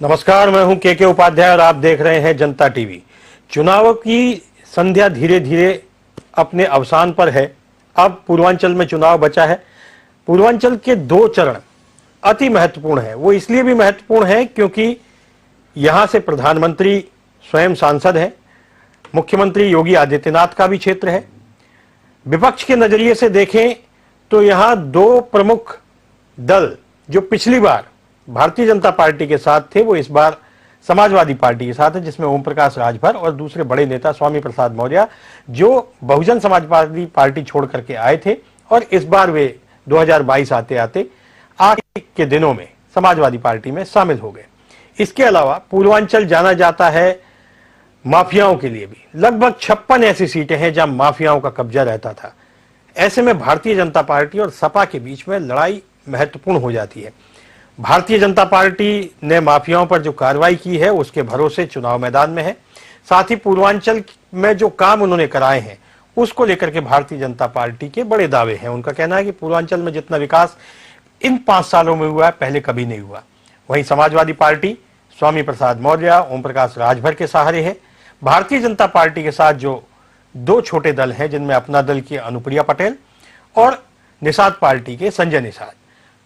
नमस्कार, मैं हूं के उपाध्याय और आप देख रहे हैं जनता टीवी। चुनाव की संध्या धीरे धीरे अपने अवसान पर है। अब पूर्वांचल में चुनाव बचा है। पूर्वांचल के दो चरण अति महत्वपूर्ण है। वो इसलिए भी महत्वपूर्ण है क्योंकि यहां से प्रधानमंत्री स्वयं सांसद हैं, मुख्यमंत्री योगी आदित्यनाथ का भी क्षेत्र है। विपक्ष के नजरिए से देखें तो यहां दो प्रमुख दल जो पिछली बार भारतीय जनता पार्टी के साथ थे, वो इस बार समाजवादी पार्टी के साथ है, जिसमें ओम प्रकाश राजभर और दूसरे बड़े नेता स्वामी प्रसाद मौर्य, जो बहुजन समाजवादी पार्टी छोड़ करके आए थे और इस बार वे 2022 आते आते आगे के दिनों में समाजवादी पार्टी में शामिल हो गए। इसके अलावा पूर्वांचल जाना जाता है माफियाओं के लिए भी। लगभग 56 ऐसी सीटें हैं जहां माफियाओं का कब्जा रहता था। ऐसे में भारतीय जनता पार्टी और सपा के बीच में लड़ाई महत्वपूर्ण हो जाती है। भारतीय जनता पार्टी ने माफियाओं पर जो कार्रवाई की है उसके भरोसे चुनाव मैदान में है। साथ ही पूर्वांचल में जो काम उन्होंने कराए हैं उसको लेकर के भारतीय जनता पार्टी के बड़े दावे हैं। उनका कहना है कि पूर्वांचल में जितना विकास इन 5 सालों में हुआ है, पहले कभी नहीं हुआ। वहीं समाजवादी पार्टी स्वामी प्रसाद मौर्य, ओम प्रकाश राजभर के सहारे है। भारतीय जनता पार्टी के साथ जो दो छोटे दल हैं, जिनमें अपना दल की अनुप्रिया पटेल और निषाद पार्टी के संजय निषाद,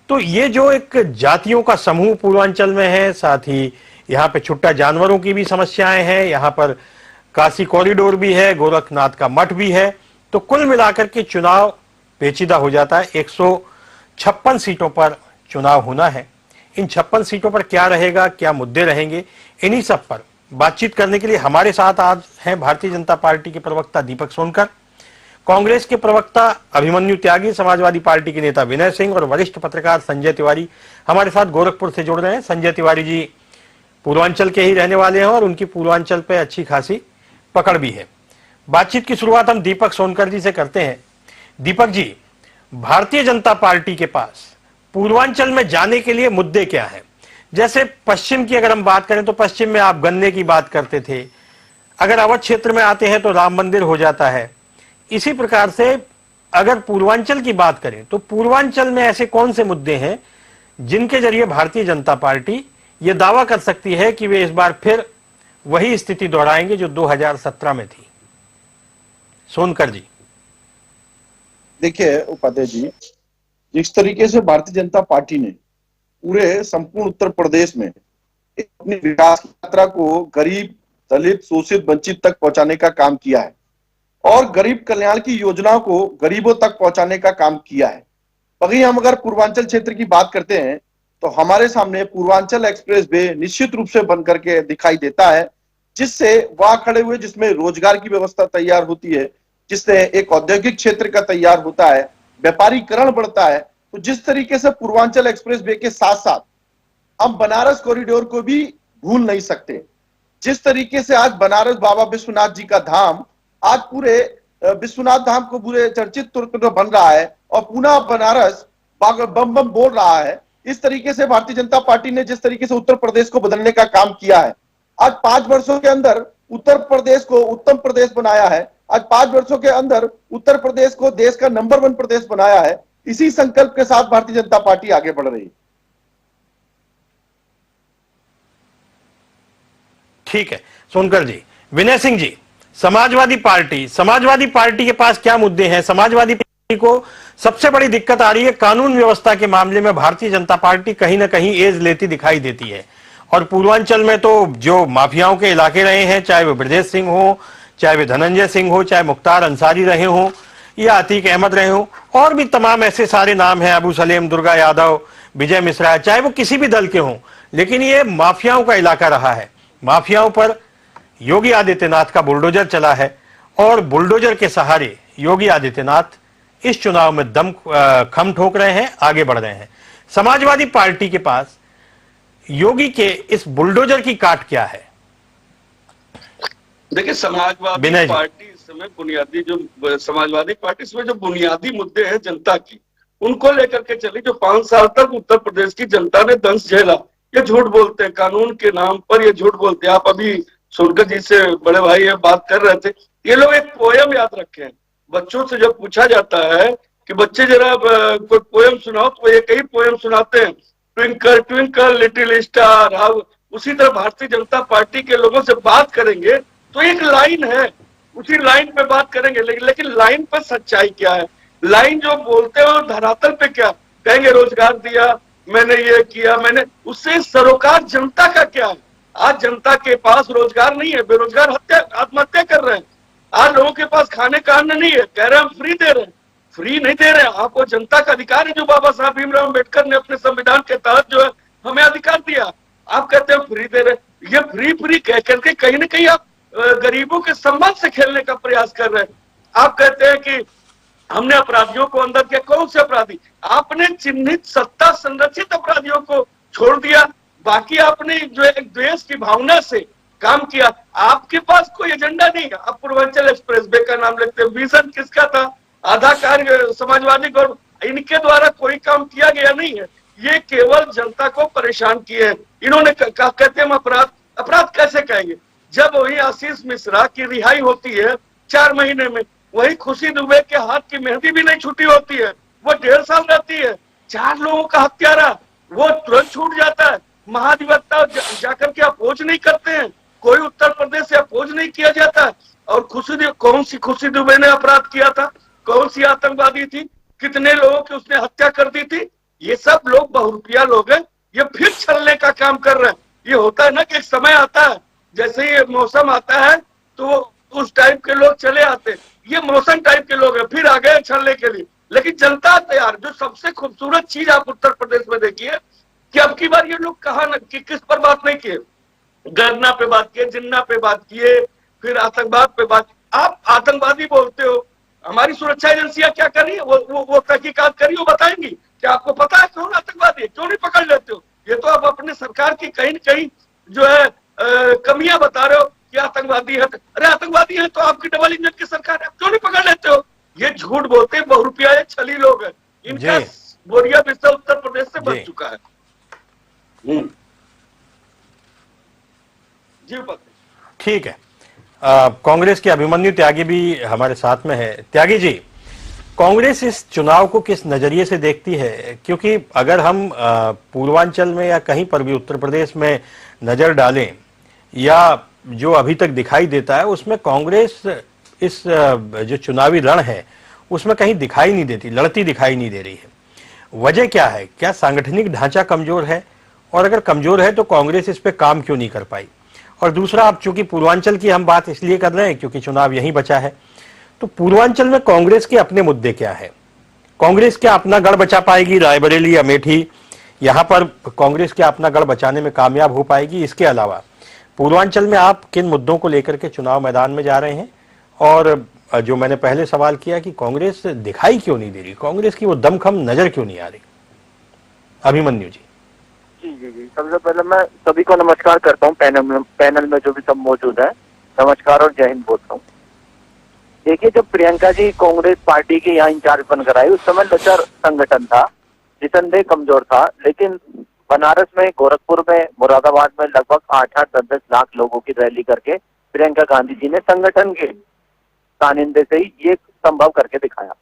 तो ये जो एक जातियों का समूह पूर्वांचल में है, साथ ही यहाँ पे छुट्टा जानवरों की भी समस्याएं हैं, यहाँ पर काशी कॉरिडोर भी है, गोरखनाथ का मठ भी है। तो कुल मिलाकर के चुनाव पेचीदा हो जाता है। 156 सीटों पर चुनाव होना है। इन 56 सीटों पर क्या रहेगा, क्या मुद्दे रहेंगे, इन्हीं सब पर बातचीत करने के लिए हमारे साथ आज हैं भारतीय जनता पार्टी के प्रवक्ता दीपक सोनकर, कांग्रेस के प्रवक्ता अभिमन्यु त्यागी, समाजवादी पार्टी के नेता विनय सिंह और वरिष्ठ पत्रकार संजय तिवारी हमारे साथ गोरखपुर से जुड़ रहे हैं। संजय तिवारी जी पूर्वांचल के ही रहने वाले हैं और उनकी पूर्वांचल पे अच्छी खासी पकड़ भी है। बातचीत की शुरुआत हम दीपक सोनकर जी से करते हैं। दीपक जी, भारतीय जनता पार्टी के पास पूर्वांचल में जाने के लिए मुद्दे क्या है? जैसे पश्चिम की अगर हम बात करें तो पश्चिम में आप गन्ने की बात करते थे, अगर अवध क्षेत्र में आते हैं तो राम मंदिर हो जाता है। इसी प्रकार से अगर पूर्वांचल की बात करें तो पूर्वांचल में ऐसे कौन से मुद्दे हैं जिनके जरिए भारतीय जनता पार्टी यह दावा कर सकती है कि वे इस बार फिर वही स्थिति दोहराएंगे जो 2017 में थी? सोनकर जी। देखिए उपाध्याय जी, जिस तरीके से भारतीय जनता पार्टी ने पूरे संपूर्ण उत्तर प्रदेश में अपनी विकास यात्रा को गरीब, दलित, शोषित, वंचित तक पहुंचाने का काम किया है और गरीब कल्याण की योजनाओं को गरीबों तक पहुंचाने का काम किया है। वहीं हम अगर पूर्वांचल क्षेत्र की बात करते हैं तो हमारे सामने पूर्वांचल एक्सप्रेस वे निश्चित रूप से बन करके दिखाई देता है, जिससे वहां खड़े हुए जिसमें रोजगार की व्यवस्था तैयार होती है, जिससे एक औद्योगिक क्षेत्र का तैयार होता है, व्यापारीकरण बढ़ता है। तो जिस तरीके से पूर्वांचल एक्सप्रेस वे के साथ साथ हम बनारस कॉरिडोर को भी भूल नहीं सकते। जिस तरीके से आज बनारस बाबा विश्वनाथ जी का धाम आज पूरे विश्वनाथ धाम को पूरे चर्चित तौर पर बन रहा है और पुनः बनारस बम बम बोल रहा है। इस तरीके से भारतीय जनता पार्टी ने जिस तरीके से उत्तर प्रदेश को बदलने का काम किया है, आज 5 वर्षों के अंदर उत्तर प्रदेश को उत्तम प्रदेश बनाया है। आज 5 वर्षों के अंदर उत्तर प्रदेश को देश का नंबर 1 प्रदेश बनाया है। इसी संकल्प के साथ भारतीय जनता पार्टी आगे बढ़ रही है। ठीक है सोनकर जी। विनय सिंह जी, समाजवादी पार्टी के पास क्या मुद्दे हैं? समाजवादी पार्टी को सबसे बड़ी दिक्कत आ रही है कानून व्यवस्था के मामले में। भारतीय जनता पार्टी कहीं ना कहीं एज लेती दिखाई देती है और पूर्वांचल में तो जो माफियाओं के इलाके रहे हैं, चाहे वो ब्रजेश सिंह हो, चाहे वे धनंजय सिंह हो, चाहे मुख्तार अंसारी रहे हों या अतीक अहमद रहे हों, और भी तमाम ऐसे सारे नाम हैं, अबू सलेम, दुर्गा यादव, विजय मिश्रा, चाहे वो किसी भी दल के हों, लेकिन ये माफियाओं का इलाका रहा है। माफियाओं पर योगी आदित्यनाथ का बुलडोजर चला है और बुलडोजर के सहारे योगी आदित्यनाथ इस चुनाव में खम ठोक रहे हैं, आगे बढ़ रहे हैं। समाजवादी पार्टी के पास योगी के इस बुलडोजर की काट क्या है? देखिए, समाजवादी पार्टी इस समय बुनियादी जो समाजवादी पार्टी इसमें जो बुनियादी मुद्दे हैं जनता की, उनको लेकर के चली। जो 5 साल तक उत्तर प्रदेश की जनता ने दंश झेला, ये झूठ बोलते हैं कानून के नाम पर, ये झूठ बोलते हैं। आप अभी सोनकर जी से बड़े भाई ये बात कर रहे थे, ये लोग एक पोयम याद रखे हैं। बच्चों से जब पूछा जाता है कि बच्चे जरा कोई पोयम सुनाओ, तो एक ही पोयम सुनाते हैं, twinkle twinkle little star how उसी तरह भारतीय जनता पार्टी के लोगों से बात करेंगे तो एक लाइन है, उसी लाइन पे बात करेंगे, लेकिन लाइन पर सच्चाई क्या है? लाइन जो बोलते हो धरातल पे क्या कहेंगे? रोजगार दिया, मैंने ये किया, मैंने, उससे सरोकार जनता का क्या है? आज जनता के पास रोजगार नहीं है, बेरोजगार आत्महत्या कर रहे हैं। आज लोगों के पास खाने का अन्न नहीं है, कह रहे हैं हम फ्री दे रहे हैं। फ्री नहीं दे रहे हैं, आपको जनता का अधिकार है जो बाबा साहब भीमराव अम्बेडकर ने अपने संविधान के तहत जो है हमें अधिकार दिया। आप कहते हैं फ्री दे रहे हैं। ये फ्री फ्री कह करके कहीं ना कहीं आप गरीबों के सम्मान से खेलने का प्रयास कर रहे हैं। आप कहते हैं कि हमने अपराधियों को अंदर किया। कौन से अपराधी? आपने चिन्हित सत्ता संरक्षित अपराधियों को छोड़ दिया, बाकी आपने जो एक द्वेष की भावना से काम किया। आपके पास कोई एजेंडा नहीं है। आप पूर्वांचल एक्सप्रेस वे का नाम लेते हैं, विजन किसका था? आधा कार्य समाजवादी गौरव, इनके द्वारा कोई काम किया गया नहीं है। ये केवल जनता को परेशान किए हैं। इन्होंने कहते हैं हम अपराध कैसे कहेंगे? जब वही आशीष मिश्रा की रिहाई होती है 4 महीने में, वही खुशी दुबे के हाथ की मेहंदी भी नहीं छूटी होती है, वो 1.5 साल रहती है। 4 लोगों का हत्यारा, वो तुरंत छूट जाता है। महाधिवक्ता जाकर के अपोज नहीं करते हैं, कोई उत्तर प्रदेश से अपोज नहीं किया जाता। और कौन सी खुशी दुबे ने अपराध किया था? कौन सी आतंकवादी थी? कितने लोगों की उसने हत्या कर दी थी? ये सब लोग बहुरूपिया लोग हैं। ये फिर छलने का काम कर रहे हैं। ये होता है ना कि एक समय आता है, जैसे ही मौसम आता है तो उस टाइप के लोग चले आते हैं। ये मौसम टाइप के लोग हैं, फिर आ गए छलने के लिए। लेकिन जनता तैयार। जो सबसे खूबसूरत चीज आप उत्तर प्रदेश में देखिए कि अब की बार ये लोग कहा न कि किस पर बात नहीं किए, गन्ना पे बात किए, जिन्ना पे बात किए, फिर आतंकवाद पे बात। आप आतंकवादी बोलते हो, हमारी सुरक्षा एजेंसियां क्या करी? वो तहकीकात करी, वो बताएंगी। क्या आपको पता है कौन आतंकवादी है? क्यों नहीं पकड़ लेते हो? ये तो आप अपने सरकार की कहीं न कहीं जो है कमियां बता रहे हो कि आतंकवादी है। अरे आतंकवादी है तो आपकी डबल इंजन की सरकार है, क्यों नहीं पकड़ लेते हो? ये झूठ बोलते हैं, बहुरूपिया छली लोग हैं। इनका बोरिया बिस्तर उत्तर प्रदेश से बच चुका है। जी ठीक है। कांग्रेस के अभिमन्यु त्यागी भी हमारे साथ में है। त्यागी जी, कांग्रेस इस चुनाव को किस नजरिए से देखती है? क्योंकि अगर हम पूर्वांचल में या कहीं पर भी उत्तर प्रदेश में नजर डालें, या जो अभी तक दिखाई देता है, उसमें कांग्रेस इस जो चुनावी रण है उसमें कहीं दिखाई नहीं देती, लड़ती दिखाई नहीं दे रही है। वजह क्या है? क्या सांगठनिक ढांचा कमजोर है? और अगर कमजोर है तो कांग्रेस इस पे काम क्यों नहीं कर पाई? और दूसरा, अब चूंकि पूर्वांचल की हम बात इसलिए कर रहे हैं क्योंकि चुनाव यहीं बचा है, तो पूर्वांचल में कांग्रेस के अपने मुद्दे क्या है? कांग्रेस क्या अपना गढ़ बचा पाएगी? रायबरेली, अमेठी, यहां पर कांग्रेस क्या अपना गढ़ बचाने में कामयाब हो पाएगी? इसके अलावा पूर्वांचल में आप किन मुद्दों को लेकर के चुनाव मैदान में जा रहे हैं? और जो मैंने पहले सवाल किया कि कांग्रेस दिखाई क्यों नहीं दे रही, कांग्रेस की वो दमखम नजर क्यों नहीं आ रही? अभिमन्यु जी। जी, सबसे पहले मैं सभी को नमस्कार करता हूँ। पैनल में जो भी सब मौजूद है, नमस्कार और जय हिंद बोलता हूँ। देखिए, जब प्रियंका जी कांग्रेस पार्टी के यहाँ इंचार्ज बनकर आई, उस समय लचर संगठन था, निसंदेह कमजोर था। लेकिन बनारस में, गोरखपुर में, मुरादाबाद में लगभग 8-8, 10-10 लाख लोगों की रैली करके प्रियंका गांधी जी ने संगठन के कानिंदे से ही ये संभव करके दिखाया।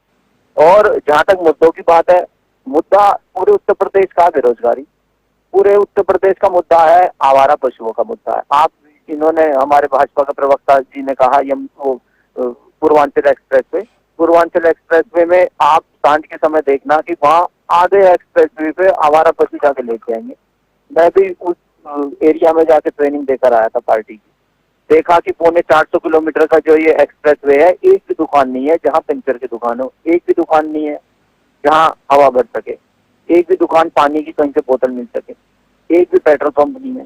और जहां तक मुद्दों की बात है, मुद्दा पूरे उत्तर प्रदेश का बेरोजगारी, पूरे उत्तर प्रदेश का मुद्दा है, आवारा पशुओं का मुद्दा है। आप इन्होंने, हमारे भाजपा का प्रवक्ता जी ने कहा पूर्वांचल एक्सप्रेस वे में आप सांझ के समय देखना कि वहाँ आधे एक्सप्रेस वे पे आवारा पशु जाके लेके आएंगे। मैं भी उस एरिया में जाके ट्रेनिंग देकर आया था पार्टी की। देखा कि 450 किलोमीटर का जो ये एक्सप्रेस वे है, एक भी दुकान नहीं है जहाँ पंचर की दुकान हो, एक भी दुकान नहीं है जहाँ हवा भर सके, एक भी दुकान पानी की कहीं से बोतल मिल सके, एक भी पेट्रोल पंप नहीं है।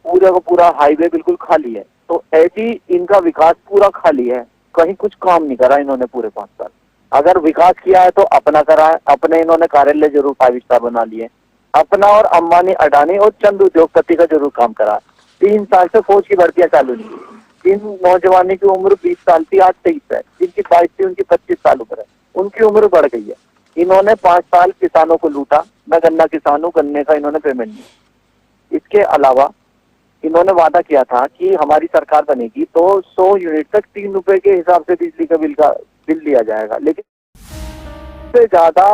पूरा का पूरा हाईवे बिल्कुल खाली है। तो ऐसी इनका विकास पूरा खाली है, कहीं कुछ काम नहीं करा इन्होंने पूरे 5 साल। अगर विकास किया है तो अपना करा है, अपने इन्होंने कार्यालय जरूर 5 स्टार बना लिए, अपना और अंबानी, अडानी और चंद उद्योगपति का जरूर काम करा है। 3 साल से फौज की भर्तियां चालू नहीं। इन नौजवानों की उम्र 20 साल थी, आज 23 है। जिनकी 22 थी उनकी 25 साल उम्र है, उनकी उम्र बढ़ गई है। इन्होंने 5 साल किसानों को लूटा। मैं गन्ना किसान हूँ, गन्ने का इन्होंने पेमेंट नहीं। इसके अलावा इन्होंने वादा किया था कि हमारी सरकार बनेगी तो 100 यूनिट तक 3 रुपए के हिसाब से बिजली का बिल दिया जाएगा। लेकिन सबसे ज्यादा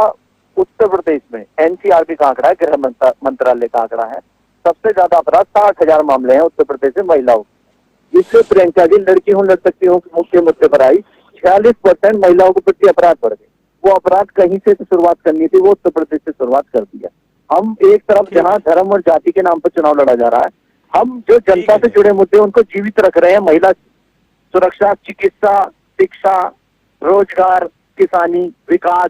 उत्तर प्रदेश में, एनसीआरबी का आंकड़ा है, गृह मंत्रालय का आंकड़ा है, सबसे ज्यादा अपराध 60,000 मामले हैं उत्तर प्रदेश में महिलाओं के। इससे प्रियंका जी लड़की हूँ लड़ सकती हूँ मुख्य मुद्दे पर आई, 46% महिलाओं के प्रति अपराध बढ़ गए। वो अपराध कहीं से शुरुआत करनी थी, वो उत्तर प्रदेश से शुरुआत कर दिया। हम एक तरफ जहाँ धर्म और जाति के नाम पर चुनाव लड़ा जा रहा है, हम जो जनता से जुड़े मुद्दे उनको जीवित रख रहे हैं, महिला सुरक्षा, चिकित्सा, शिक्षा, रोजगार, किसानी, विकास,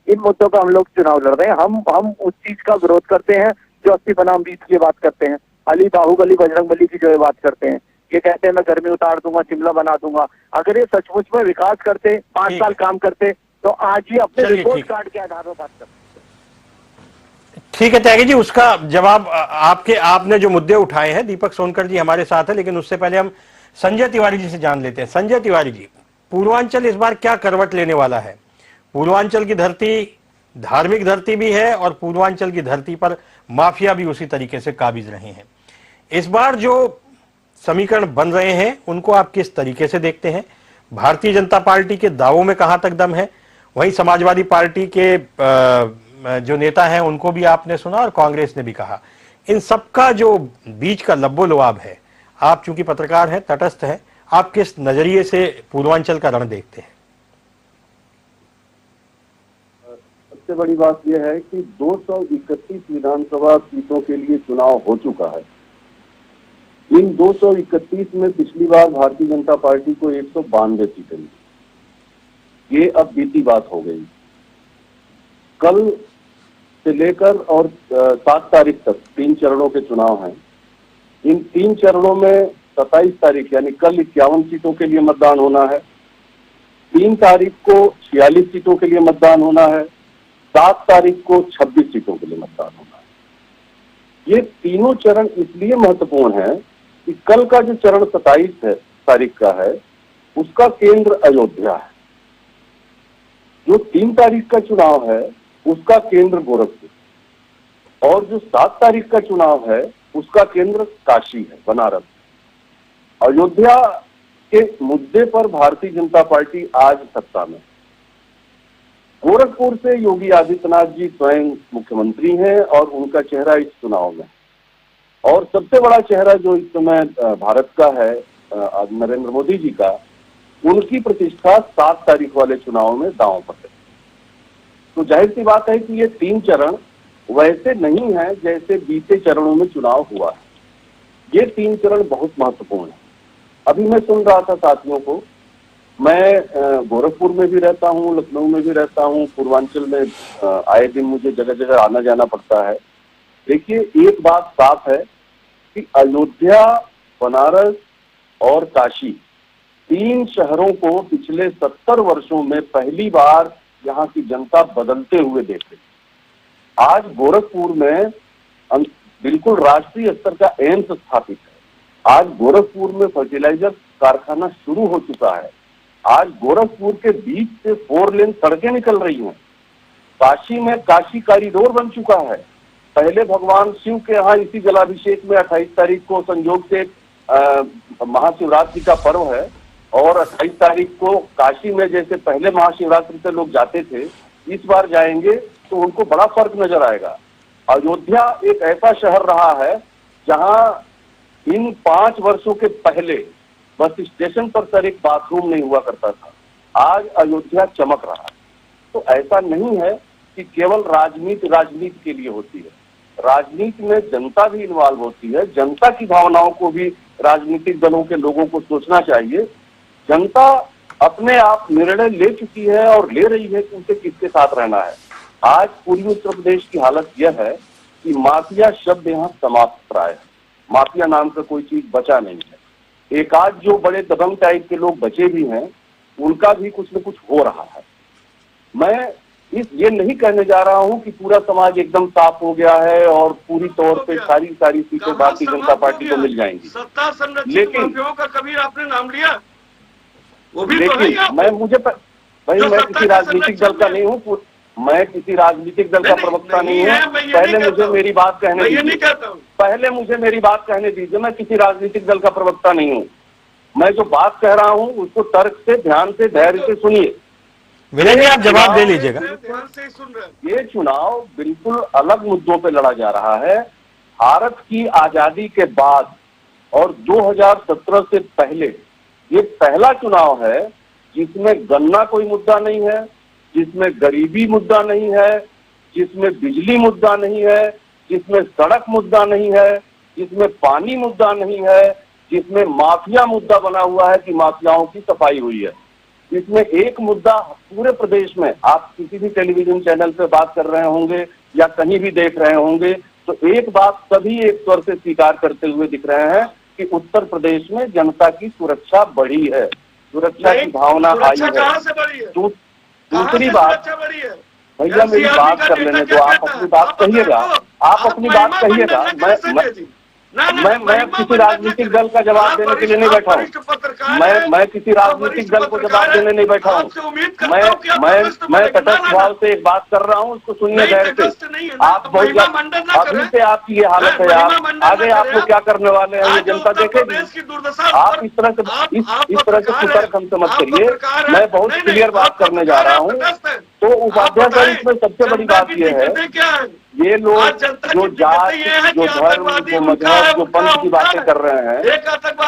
इन मुद्दों पर हम लोग चुनाव लड़ रहे हैं। हम उस चीज का विरोध करते हैं जो 80 बनाम 20 की बात करते हैं, अली बाहुबली बजरंगबली की जो ये बात करते हैं, ये कहते हैं मैं गर्मी उतार दूंगा, शिमला बना दूंगा। अगर ये सचमुच में विकास करते, 5 साल काम करते, तो आज ही अपने रिपोर्ट कार्ड के आधार पर बात करते। ठीक है त्यागी जी, उसका जवाब आपने जो मुद्दे उठाए हैं, दीपक सोनकर जी हमारे साथ है, लेकिन उससे पहले हम संजय तिवारी जी से जान लेते हैं। संजय तिवारी जी, पूर्वांचल इस बार क्या करवट लेने वाला है? पूर्वांचल की धरती धार्मिक धरती भी है और पूर्वांचल की धरती पर माफिया भी उसी तरीके से काबिज रहे हैं। इस बार जो समीकरण बन रहे हैं उनको आप किस तरीके से देखते हैं? भारतीय जनता पार्टी के दावों में कहां तक दम है? वहीं समाजवादी पार्टी के जो नेता हैं उनको भी आपने सुना और कांग्रेस ने भी कहा। इन सबका जो बीच का लब्बो लुआब है, आप चूंकि पत्रकार हैं, तटस्थ हैं, आप किस नजरिए से पूर्वांचल का रण देखते हैं? सबसे बड़ी बात यह है कि 231 विधानसभा सीटों के लिए चुनाव हो चुका है। इन 231 में पिछली बार भारतीय जनता पार्टी को 192 सीटें मिली। ये अब बीती बात हो गई। कल से लेकर और 7 तारीख तक 3 चरणों के चुनाव हैं। इन 3 चरणों में 27 तारीख यानी कल 51 सीटों के लिए मतदान होना है, 3 तारीख को 46 सीटों के लिए मतदान होना है, 7 तारीख को 26 सीटों के लिए मतदान होना है। ये तीनों चरण इसलिए महत्वपूर्ण है कि कल का जो चरण 27 तारीख का है उसका केंद्र अयोध्या है। जो 3 तारीख का चुनाव है उसका केंद्र गोरखपुर, और जो 7 तारीख का चुनाव है उसका केंद्र काशी है, बनारस। अयोध्या के मुद्दे पर भारतीय जनता पार्टी आज सत्ता में। गोरखपुर से योगी आदित्यनाथ जी स्वयं मुख्यमंत्री हैं और उनका चेहरा इस चुनाव में, और सबसे बड़ा चेहरा जो इस समय भारत का है नरेंद्र मोदी जी का, उनकी प्रतिष्ठा 7 तारीख वाले चुनाव में दांव पर है। तो जाहिर सी बात है कि ये 3 चरण वैसे नहीं है जैसे बीते चरणों में चुनाव हुआ है। ये 3 चरण बहुत महत्वपूर्ण है। अभी मैं सुन रहा था साथियों को, मैं गोरखपुर में भी रहता हूँ, लखनऊ में भी रहता हूँ, पूर्वांचल में आए दिन मुझे जगह जगह आना जाना पड़ता है। देखिए, एक बात साफ है कि अयोध्या, बनारस और काशी, 3 शहरों को पिछले 70 वर्षों में पहली बार यहाँ की जनता बदलते हुए देख रही। आज गोरखपुर में बिल्कुल राष्ट्रीय स्तर का एम्स स्थापित है। आज गोरखपुर में फर्टिलाइजर कारखाना शुरू हो चुका है। आज गोरखपुर के बीच से 4 लेन सड़कें निकल रही हैं। काशी में काशी कॉरिडोर बन चुका है। पहले भगवान शिव के यहाँ इसी जलाभिषेक में 28 तारीख को संयोग से महाशिवरात्रि का पर्व है, और 28 तारीख को काशी में जैसे पहले महाशिवरात्रि से लोग जाते थे, इस बार जाएंगे तो उनको बड़ा फर्क नजर आएगा। अयोध्या एक ऐसा शहर रहा है जहां इन 5 वर्षों के पहले बस स्टेशन पर सर एक बाथरूम नहीं हुआ करता था। आज अयोध्या चमक रहा है। तो ऐसा नहीं है कि केवल राजनीति के लिए होती है। राजनीति में जनता भी इन्वॉल्व होती है। जनता की भावनाओं को भी राजनीतिक दलों के लोगों को सोचना चाहिए। जनता अपने आप निर्णय ले चुकी है और ले रही है कि उसे किसके साथ रहना है। आज पूर्वी उत्तर प्रदेश की हालत यह है कि माफिया शब्द यहाँ समाप्त प्राय है। माफिया नाम का कोई चीज बचा नहीं है। एक आध जो बड़े दबंग टाइप के लोग बचे भी हैं, उनका भी कुछ न कुछ हो रहा है। मैं ये नहीं कहने जा रहा हूं कि पूरा समाज एकदम साफ हो गया है और पूरी तौर पे सारी सीटें भारतीय जनता पार्टी को मिल जाएंगी। सत्ता संरक्षित लेकिन माफियाओं का कभी आपने नाम लिया? वो भी लेकिन तो है मैं किसी राजनीतिक दल का नहीं हूँ। मैं किसी राजनीतिक दल का प्रवक्ता नहीं हूँ। पहले मुझे मेरी बात कहने दीजिए। पहले मुझे मेरी बात कहने दीजिए। मैं किसी राजनीतिक दल का प्रवक्ता नहीं हूँ। मैं जो बात कह रहा हूँ उसको तर्क से, ध्यान से, धैर्य से सुनिए। विनय जी, आप जवाब दे लीजिएगा। ध्यान से सुन रहे हैं। ये चुनाव बिल्कुल अलग मुद्दों पे लड़ा जा रहा है। भारत की आजादी के बाद और 2017 से पहले ये पहला चुनाव है जिसमें गन्ना कोई मुद्दा नहीं है, जिसमें गरीबी मुद्दा नहीं है, जिसमें बिजली मुद्दा नहीं है, जिसमें सड़क मुद्दा नहीं है, जिसमें पानी मुद्दा नहीं है, जिसमें माफिया मुद्दा बना हुआ है कि माफियाओं की सफाई हुई है। इसमें एक मुद्दा पूरे प्रदेश में, आप किसी भी टेलीविजन चैनल पे बात कर रहे होंगे या कहीं भी देख रहे होंगे, तो एक बात सभी एक स्वर से स्वीकार करते हुए दिख रहे हैं कि उत्तर प्रदेश में जनता की सुरक्षा बढ़ी है, सुरक्षा की भावना आई है। दूसरी बात, भैया मेरी बात कर लेने दो, आप अपनी बात कहिएगा, आप अपनी बात कहिएगा। मैं किसी राजनीतिक दल का जवाब देने के लिए नहीं बैठा हूँ, मैं किसी राजनीतिक दल को जवाब देने नहीं बैठा हूँ। मैं तटस्थ भाव से एक बात कर रहा हूँ, उसको सुनिए गैर से। आप बहुत अभी से आपकी ये हालत है, आप आगे आप लोग क्या करने वाले हैं ये जनता देखेगी। आप इस तरह से कुतर्क हमसे मत करिए, मैं बहुत क्लियर बात करने जा रहा हूँ। तो उपाध्याय सर, इसमें सबसे बड़ी बात ये है, ये लोग जो जात, जो धर्म, जो मजहब, जो पंथ की बातें कर रहे हैं,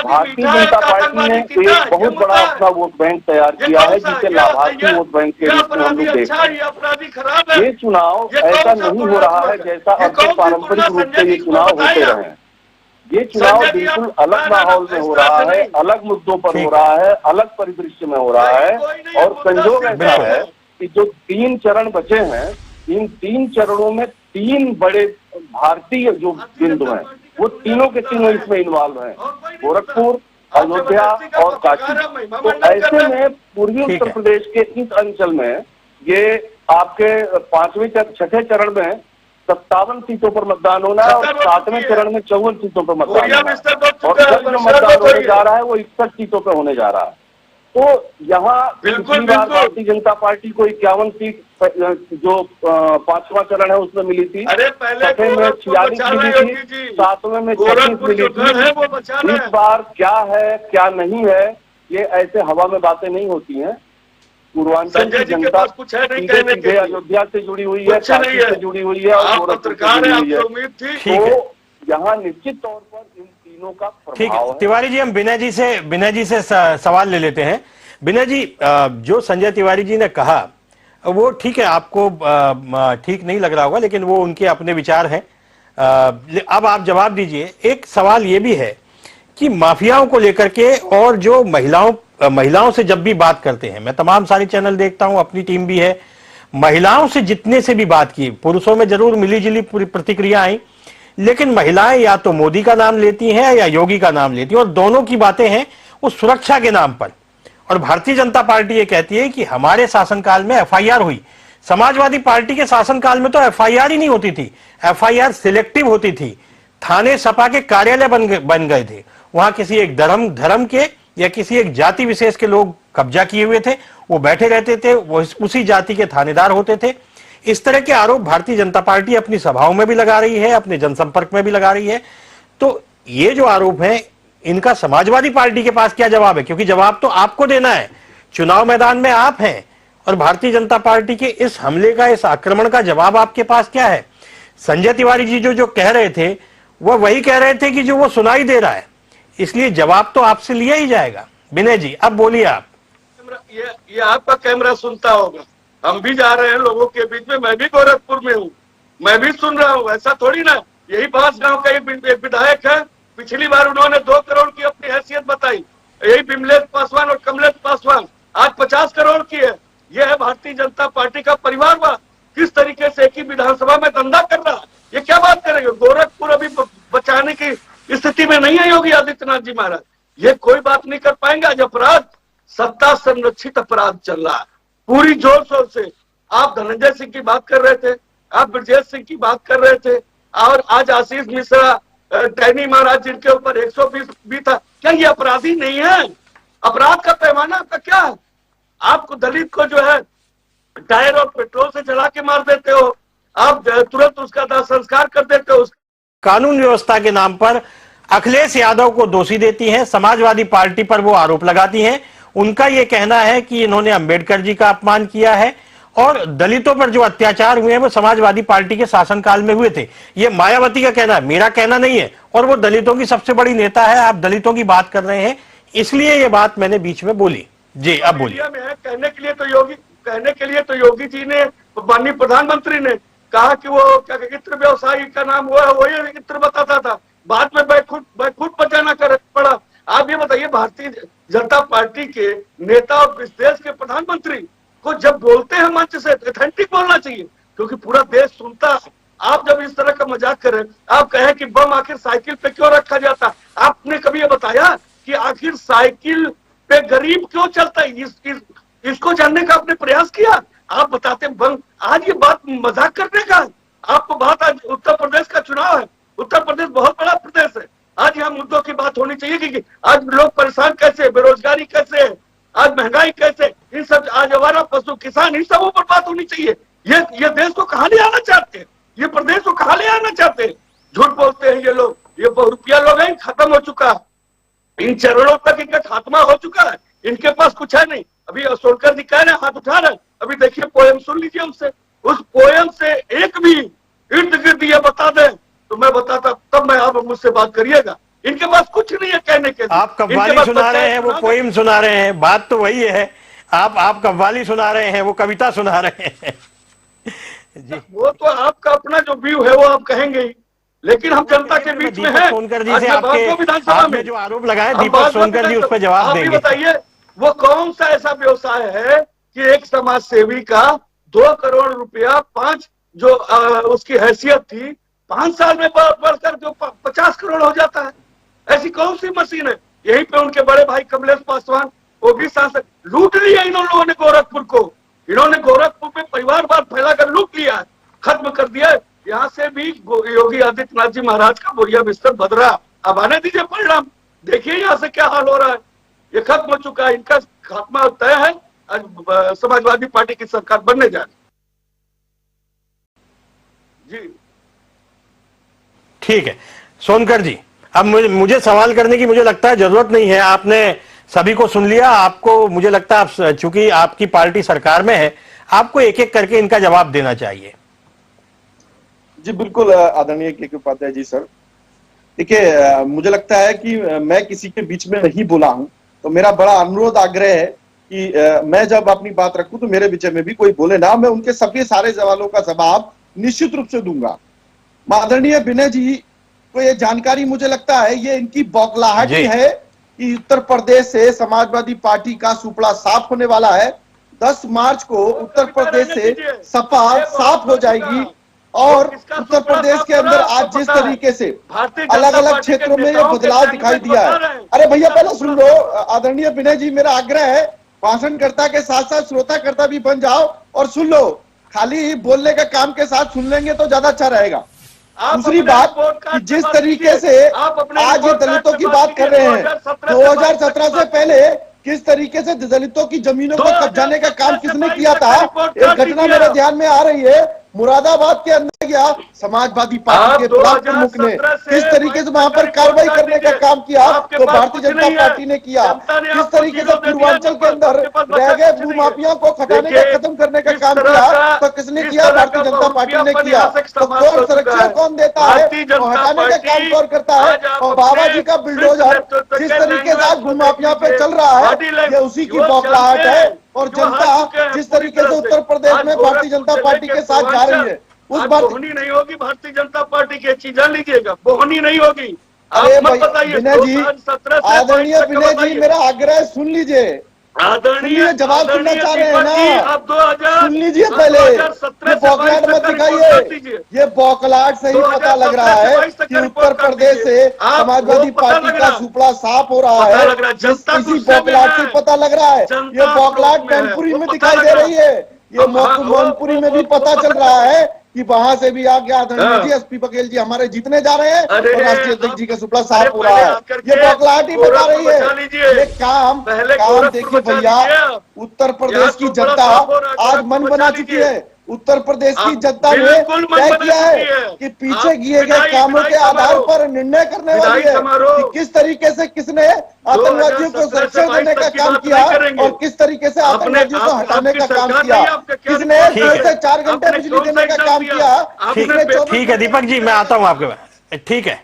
भारतीय जनता पार्टी ने एक बहुत बड़ा अपना वोट बैंक तैयार किया है जिसे लाभार्थी वोट बैंक के रूप में हम लोग देखते हैं। ये चुनाव ऐसा नहीं हो रहा है जैसा अब तक पारंपरिक रूप से ये चुनाव होते रहे हैं। ये चुनाव बिल्कुल अलग माहौल में हो रहा है, अलग मुद्दों पर हो रहा है, अलग परिदृश्य में हो रहा है। और संयोग ऐसा है कि जो 3 चरण बचे हैं, इन 3 चरणों में 3 बड़े भारतीय जो बिंदु हैं, वो तीनों के तीनों इसमें इन्वॉल्व हैं, गोरखपुर, अयोध्या और काशी। तो ऐसे में पूर्वी उत्तर प्रदेश के इस अंचल में ये आपके 5वें 6ठे चरण में 57 सीटों पर मतदान होना है और 7वें चरण में 54 सीटों पर मतदान होना है, और जो मतदान होने जा रहा है वो 61 सीटों पर होने जा रहा है। तो यहाँ पिछली बार भारतीय जनता पार्टी को 51 सीट जो 5वां चरण है उसमें मिली थी, 6ठे में 46 मिली थी, 7वें में 36 मिली थी। इस बार क्या है क्या नहीं है, ये ऐसे हवा में बातें नहीं होती हैं। पूर्वांचल की जनता सीधे अयोध्या से जुड़ी हुई है, काशी से जुड़ी हुई है और गोरखपुर से जुड़ी हुई है। तो यहाँ निश्चित तौर पर इन तीनों का प्रभाव है। तिवारी जी, हम विनय जी से सवाल ले लेते हैं। विनय जी, जो संजय तिवारी जी ने कहा वो ठीक है, आपको ठीक नहीं लग रहा होगा, लेकिन वो उनके अपने विचार हैं। अब आप जवाब दीजिए। एक सवाल ये भी है कि माफियाओं को लेकर के और जो महिलाओं से जब भी बात करते हैं, मैं तमाम सारे चैनल देखता हूं, अपनी टीम भी है, महिलाओं से जितने से भी बात की, पुरुषों में जरूर मिली जुली प्रतिक्रिया आई, लेकिन महिलाएं या तो मोदी का नाम लेती हैं या योगी का नाम लेती हैं, और दोनों की बातें हैं उस सुरक्षा के नाम पर। और भारतीय जनता पार्टी ये कहती है कि हमारे शासनकाल में एफआईआर हुई। समाजवादी पार्टी के शासनकाल में तो एफआईआर ही नहीं होती थी, एफआईआर सिलेक्टिव होती थी। थाने सपा के कार्यालय बन गए थे, वहां किसी एक धर्म के या किसी एक जाति विशेष के लोग कब्जा किए हुए थे, वो बैठे रहते थे, वो उसी जाति के थानेदार होते थे। इस तरह के आरोप भारतीय जनता पार्टी अपनी सभाओं में भी लगा रही है, अपने जनसंपर्क में भी लगा रही है। तो ये जो आरोप है, इनका समाजवादी पार्टी के पास क्या जवाब है? क्योंकि जवाब तो आपको देना है, चुनाव मैदान में आप हैं, और भारतीय जनता पार्टी के इस हमले का, इस आक्रमण का जवाब आपके पास क्या है? संजय तिवारी जी जो कह रहे थे वो वही कह रहे थे कि जो वो सुनाई दे रहा है, इसलिए जवाब तो आपसे लिया ही जाएगा। विनय जी, अब बोलिए आप। ये आपका कैमरा सुनता होगा, हम भी जा रहे हैं लोगों के बीच में, मैं भी गोरखपुर में हूँ, मैं भी सुन रहा हूँ। ऐसा थोड़ी ना, यही बांसगांव का एक विधायक है, पिछली बार उन्होंने 2 करोड़ की अपनी हैसियत बताई, यही विमलेश पासवान और कमलेश पासवान आज 50 करोड़ की है। यह है भारतीय जनता पार्टी का परिवारवाद। किस तरीके से एक ही विधानसभा में धंधा कर रहा है, ये क्या बात करेंगे? गोरखपुर अभी बचाने की स्थिति में नहीं है योगी आदित्यनाथ जी महाराज, ये कोई बात नहीं कर पाएंगे। आज अपराध, सत्ता संरक्षित अपराध चल रहा है पूरी जोर शोर से। आप धनंजय सिंह की बात कर रहे थे, आप ब्रजेश सिंह की बात कर रहे थे, और आज आशीष मिश्रा, टैनी महाराज जिनके ऊपर 120 भी था। क्या ये अपराधी नहीं है? अपराध का पैमाना आपका क्या है? आपको दलित को जो है टायर और पेट्रोल से जला के मार देते हो, आप तुरंत उसका दाह संस्कार कर देते हो। कानून व्यवस्था के नाम पर अखिलेश यादव को दोषी देती हैं, समाजवादी पार्टी पर वो आरोप लगाती हैं। उनका ये कहना है कि इन्होंने अंबेडकर जी का अपमान किया है और दलितों पर जो अत्याचार हुए हैं वो समाजवादी पार्टी के शासनकाल में हुए थे। ये मायावती का कहना है, मेरा कहना नहीं है। और वो दलितों की सबसे बड़ी नेता है। आप दलितों की बात कर रहे हैं, इसलिए ये बात मैंने बीच में बोली। जी अब बोलिए। कहने के लिए तो योगी जी ने, माननीय प्रधानमंत्री ने कहा कि वो क्या इत्र व्यवसायी का नाम हुआ है, वही इत्र बताता था। बाद में बैकुंठ बचाना कर पड़ा। आप ये बताइए, भारतीय जनता पार्टी के नेता और इस देश के प्रधानमंत्री को जब बोलते हैं मंच से ऑथेंटिक बोलना चाहिए, क्योंकि पूरा देश सुनता है। आप जब इस तरह का मजाक करें, आप कहें कि बम आखिर साइकिल पे क्यों रखा जाता, आपने कभी ये बताया कि आखिर साइकिल पे गरीब क्यों चलता है? इसको जानने का आपने प्रयास किया? आप बताते बम। आज ये बात मजाक करने का, आपको बात, आज उत्तर प्रदेश का चुनाव है। उत्तर प्रदेश बहुत बड़ा प्रदेश है। आज यहाँ मुद्दों की बात होनी चाहिए कि आज लोग परेशान कैसे, बेरोजगारी कैसे है, आज महंगाई कैसे, इन सब, आज आवारा पशु किसान, इन सबों पर बात होनी चाहिए। ये देश को कहाँ ले आना चाहते हैं? ये प्रदेश को कहाँ ले आना चाहते हैं? झूठ बोलते हैं ये लोग। ये रुपया लोग हैं, खत्म हो चुका है। इन चरणों तक इनका खात्मा हो चुका है। इनके पास कुछ है नहीं। अभी सोनकर जी कह रहे हैं, हाथ उठा रहे हैं। अभी देखिए पोएम सुन लीजिए उनसे। उस पोएम से एक भी इर्द गिर्द ये बता दें तो मैं बताता, तब मैं आप मुझसे बात करिएगा। इनके पास कुछ नहीं है कहने के लिए। आप कव्वाली सुना रहे हैं, वो पोएम सुना रहे हैं, बात तो वही है। आप कव्वाली सुना रहे हैं, वो कविता सुना रहे हैं। जी वो तो आपका अपना जो व्यू है वो आप कहेंगे ही, लेकिन हम जनता के बीच में हैं। सोनकर जी से आपने जो आरोप लगाए, दीपक सोनकर जी उस पर जवाब देंगे। बताइए, वो कौन सा ऐसा व्यवसाय है कि एक समाज सेवी का 2 करोड़ रुपया 5 जो उसकी हैसियत थी 5 साल में बढ़कर जो 50 करोड़ हो जाता है? ऐसी कौन सी मशीन है? यहीं पे उनके बड़े भाई कमलेश पासवान, वो भी सांसद, लूट लिया इन लोगों ने गोरखपुर को। इन्होंने गोरखपुर में परिवारवाद फैलाकर लूट लिया है, खत्म कर दिया है। यहाँ से भी योगी आदित्यनाथ जी महाराज का बोरिया बिस्तर बदरा। अब आने दीजिए परिणाम, देखिए यहाँ से क्या हाल हो रहा है। ये खत्म हो चुका है, इनका खात्मा तय है। आज समाजवादी पार्टी की सरकार बनने जा रही। जी ठीक है सोनकर जी, अब मुझे सवाल करने की मुझे लगता है जरूरत नहीं है। आपने सभी को सुन लिया। आपको, मुझे लगता है चूंकि आपकी पार्टी सरकार में है, आपको एक एक करके इनका जवाब देना चाहिए। जी बिल्कुल आदरणीय के उपाध्याय जी सर। देखिए, मुझे लगता है कि मैं किसी के बीच में नहीं बोला हूं, तो मेरा बड़ा अनुरोध आग्रह है कि मैं जब अपनी बात रखूं तो मेरे विषय में भी कोई बोले ना। मैं उनके सभी सारे सवालों का जवाब निश्चित रूप से दूंगा। आदरणीय विनय जी को ये जानकारी, मुझे लगता है ये इनकी बौखलाहट ही है कि उत्तर प्रदेश से समाजवादी पार्टी का सुपड़ा साफ होने वाला है। 10 मार्च को उत्तर प्रदेश से सपा साफ हो जाएगी। और उत्तर प्रदेश के अंदर आज जिस तरीके से अलग अलग क्षेत्रों में ये बदलाव दिखाई दिया है। अरे भैया पहले सुन लो आदरणीय विनय जी, मेरा आग्रह है भाषणकर्ता के साथ साथ श्रोताकर्ता भी बन जाओ और सुन लो। खाली बोलने का काम के साथ सुन लेंगे तो ज्यादा अच्छा रहेगा। दूसरी बात कि जिस तरीके से आज ये दलितों की बात कर रहे हैं, 2017 से पहले किस तरीके से दलितों की जमीनों को कब्जाने का काम किसने किया था, एक घटना मेरे ध्यान में आ रही है। मुरादाबाद के अंदर गया समाजवादी पार्टी के ब्लॉक प्रमुख ने किस तरीके से वहां पर कार्रवाई करने का काम किया तो भारतीय जनता पार्टी ने किया। किस तरीके से पूर्वांचल के अंदर रह गए भूमाफिया को खटाने का, खत्म करने का काम किया तो किसने किया? भारतीय जनता पार्टी ने किया। तो कौन संरक्षण कौन देता है और हटाने का काम कौन करता है? और बाबा जी का बुलडोजर जिस तरीके से आज भूमाफिया पे चल रहा है, ये उसी की बौखलाहट है। और जनता जिस तरीके से उत्तर प्रदेश में भारतीय जनता पार्टी के साथ जा रही है, उस बात बोहनी नहीं होगी भारतीय जनता पार्टी की, चीज जान लीजिएगा, बोहनी नहीं होगी। अरे विनय जी, आदरणीय विनय जी, मेरा आग्रह सुन लीजिए। सुनिए, जवाब सुनना चाह रहे हैं ना, सुन लीजिए पहले। ये बौखलाहट मत दिखाइए। ये बौखलाहट से ही पता लग रहा है कि उत्तर प्रदेश से समाजवादी पार्टी का सुपड़ा साफ हो रहा है। इसी बौखलाहट से पता लग रहा है। ये बौखलाहट मैनपुरी में दिखाई दे रही है, ये मैनपुरी में भी पता चल रहा है कि वहां से भी आगे आदरणीय जी एसपी बघेल जी हमारे जीतने जा रहे हैं और राष्ट्रीय अध्यक्ष जी का सुपड़ा साफ हो रहा है। ये बौखलाहट ही बता रही है। ये काम देखिए भैया, उत्तर प्रदेश की जनता आज मन बना चुकी है। उत्तर प्रदेश की जनता ने तय किया है कि पीछे किए गए कामों के आधार पर निर्णय करने वाली है कि किस तरीके से किसने आतंकवादियों को संरक्षण देने का काम किया और किस तरीके से आतंकवादियों को हटाने का काम किया, किसने 2 से 4 घंटे बिजली देने का काम किया, किसने 24 ठीक है दीपक जी, मैं आता हूं आपके पास। ठीक है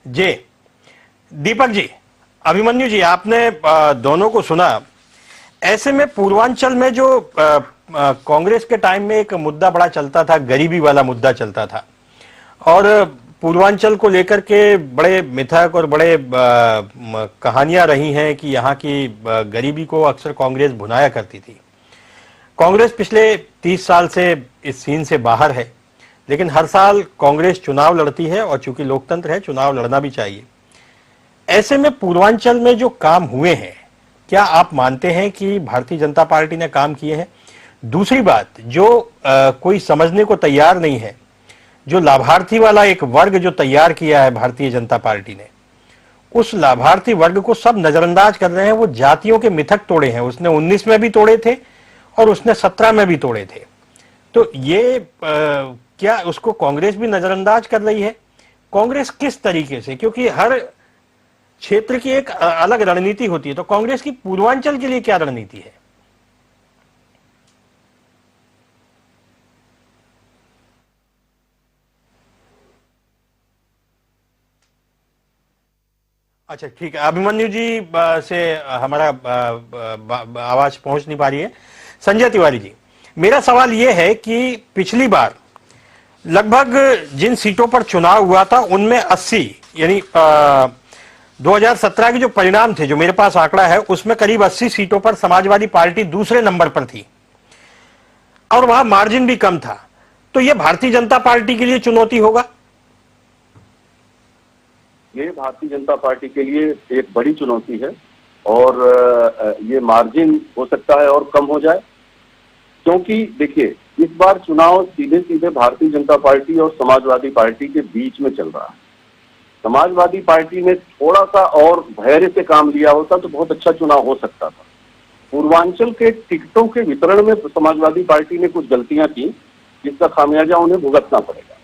जी दीपक जी, अभिमन्यु जी, आपने दोनों को सुना। ऐसे में पूर्वांचल में जो कांग्रेस के टाइम में एक मुद्दा बड़ा चलता था, गरीबी वाला मुद्दा चलता था, और पूर्वांचल को लेकर के बड़े मिथक और बड़े कहानियां रही हैं कि यहाँ की गरीबी को अक्सर कांग्रेस भुनाया करती थी। कांग्रेस पिछले 30 साल से इस सीन से बाहर है, लेकिन हर साल कांग्रेस चुनाव लड़ती है, और चूंकि लोकतंत्र है चुनाव लड़ना भी चाहिए। ऐसे में पूर्वांचल में जो काम हुए हैं, क्या आप मानते हैं कि भारतीय जनता पार्टी ने काम किए हैं? दूसरी बात, जो कोई समझने को तैयार नहीं है, जो लाभार्थी वाला एक वर्ग जो तैयार किया है भारतीय जनता पार्टी ने, उस लाभार्थी वर्ग को सब नजरअंदाज कर रहे हैं। वो जातियों के मिथक तोड़े हैं, उसने 19 में भी तोड़े थे और उसने 17 में भी तोड़े थे। तो ये क्या उसको कांग्रेस भी नजरअंदाज कर रही है? कांग्रेस किस तरीके से, क्योंकि हर क्षेत्र की एक अलग रणनीति होती है, तो कांग्रेस की पूर्वांचल के लिए क्या रणनीति है? अच्छा ठीक है, अभिमन्यु जी से हमारा आवाज पहुंच नहीं पा रही है। संजय तिवारी जी, मेरा सवाल यह है कि पिछली बार लगभग जिन सीटों पर चुनाव हुआ था उनमें 80, यानी 2017 के जो परिणाम थे, जो मेरे पास आंकड़ा है, उसमें करीब 80 सीटों पर समाजवादी पार्टी दूसरे नंबर पर थी और वहां मार्जिन भी कम था। तो यह भारतीय जनता पार्टी के लिए चुनौती होगा? ये भारतीय जनता पार्टी के लिए एक बड़ी चुनौती है, और ये मार्जिन हो सकता है और कम हो जाए, क्योंकि देखिए इस बार चुनाव सीधे सीधे भारतीय जनता पार्टी और समाजवादी पार्टी के बीच में चल रहा है। समाजवादी पार्टी ने थोड़ा सा और धैर्य से काम लिया होता तो बहुत अच्छा चुनाव हो सकता था। पूर्वांचल के टिकटों के वितरण में समाजवादी पार्टी ने कुछ गलतियां की, जिसका खामियाजा उन्हें भुगतना पड़ेगा।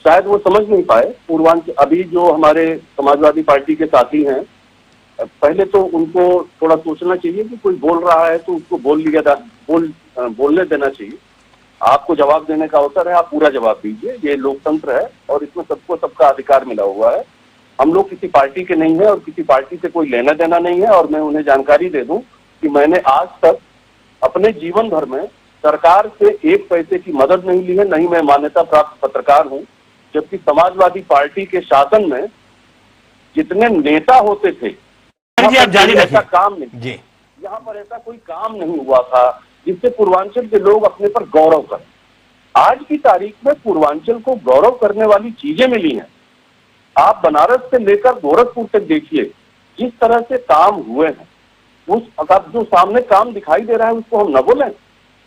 शायद वो समझ नहीं पाए। पूर्वांचल अभी जो हमारे समाजवादी पार्टी के साथी हैं, पहले तो उनको थोड़ा सोचना चाहिए कि कोई बोल रहा है तो उसको बोलने देना चाहिए। आपको जवाब देने का अवसर है, आप पूरा जवाब दीजिए। ये लोकतंत्र है और इसमें सबको सबका अधिकार मिला हुआ है। हम लोग किसी पार्टी के नहीं है और किसी पार्टी से कोई लेना देना नहीं है। और मैं उन्हें जानकारी दे दूं कि मैंने आज तक अपने जीवन भर में सरकार से 1 पैसे की मदद नहीं ली है, नहीं मैं मान्यता प्राप्त पत्रकार हूं। जबकि समाजवादी पार्टी के शासन में जितने नेता होते थे, आप जारी रखिए। ऐसा काम नहीं जी, यहाँ पर ऐसा कोई काम नहीं हुआ था जिससे पूर्वांचल के लोग अपने पर गौरव करें। आज की तारीख में पूर्वांचल को गौरव करने वाली चीजें मिली हैं। आप बनारस से लेकर गोरखपुर तक देखिए, जिस तरह से काम हुए हैं, उस अब जो सामने काम दिखाई दे रहा है उसको हम न बोलें,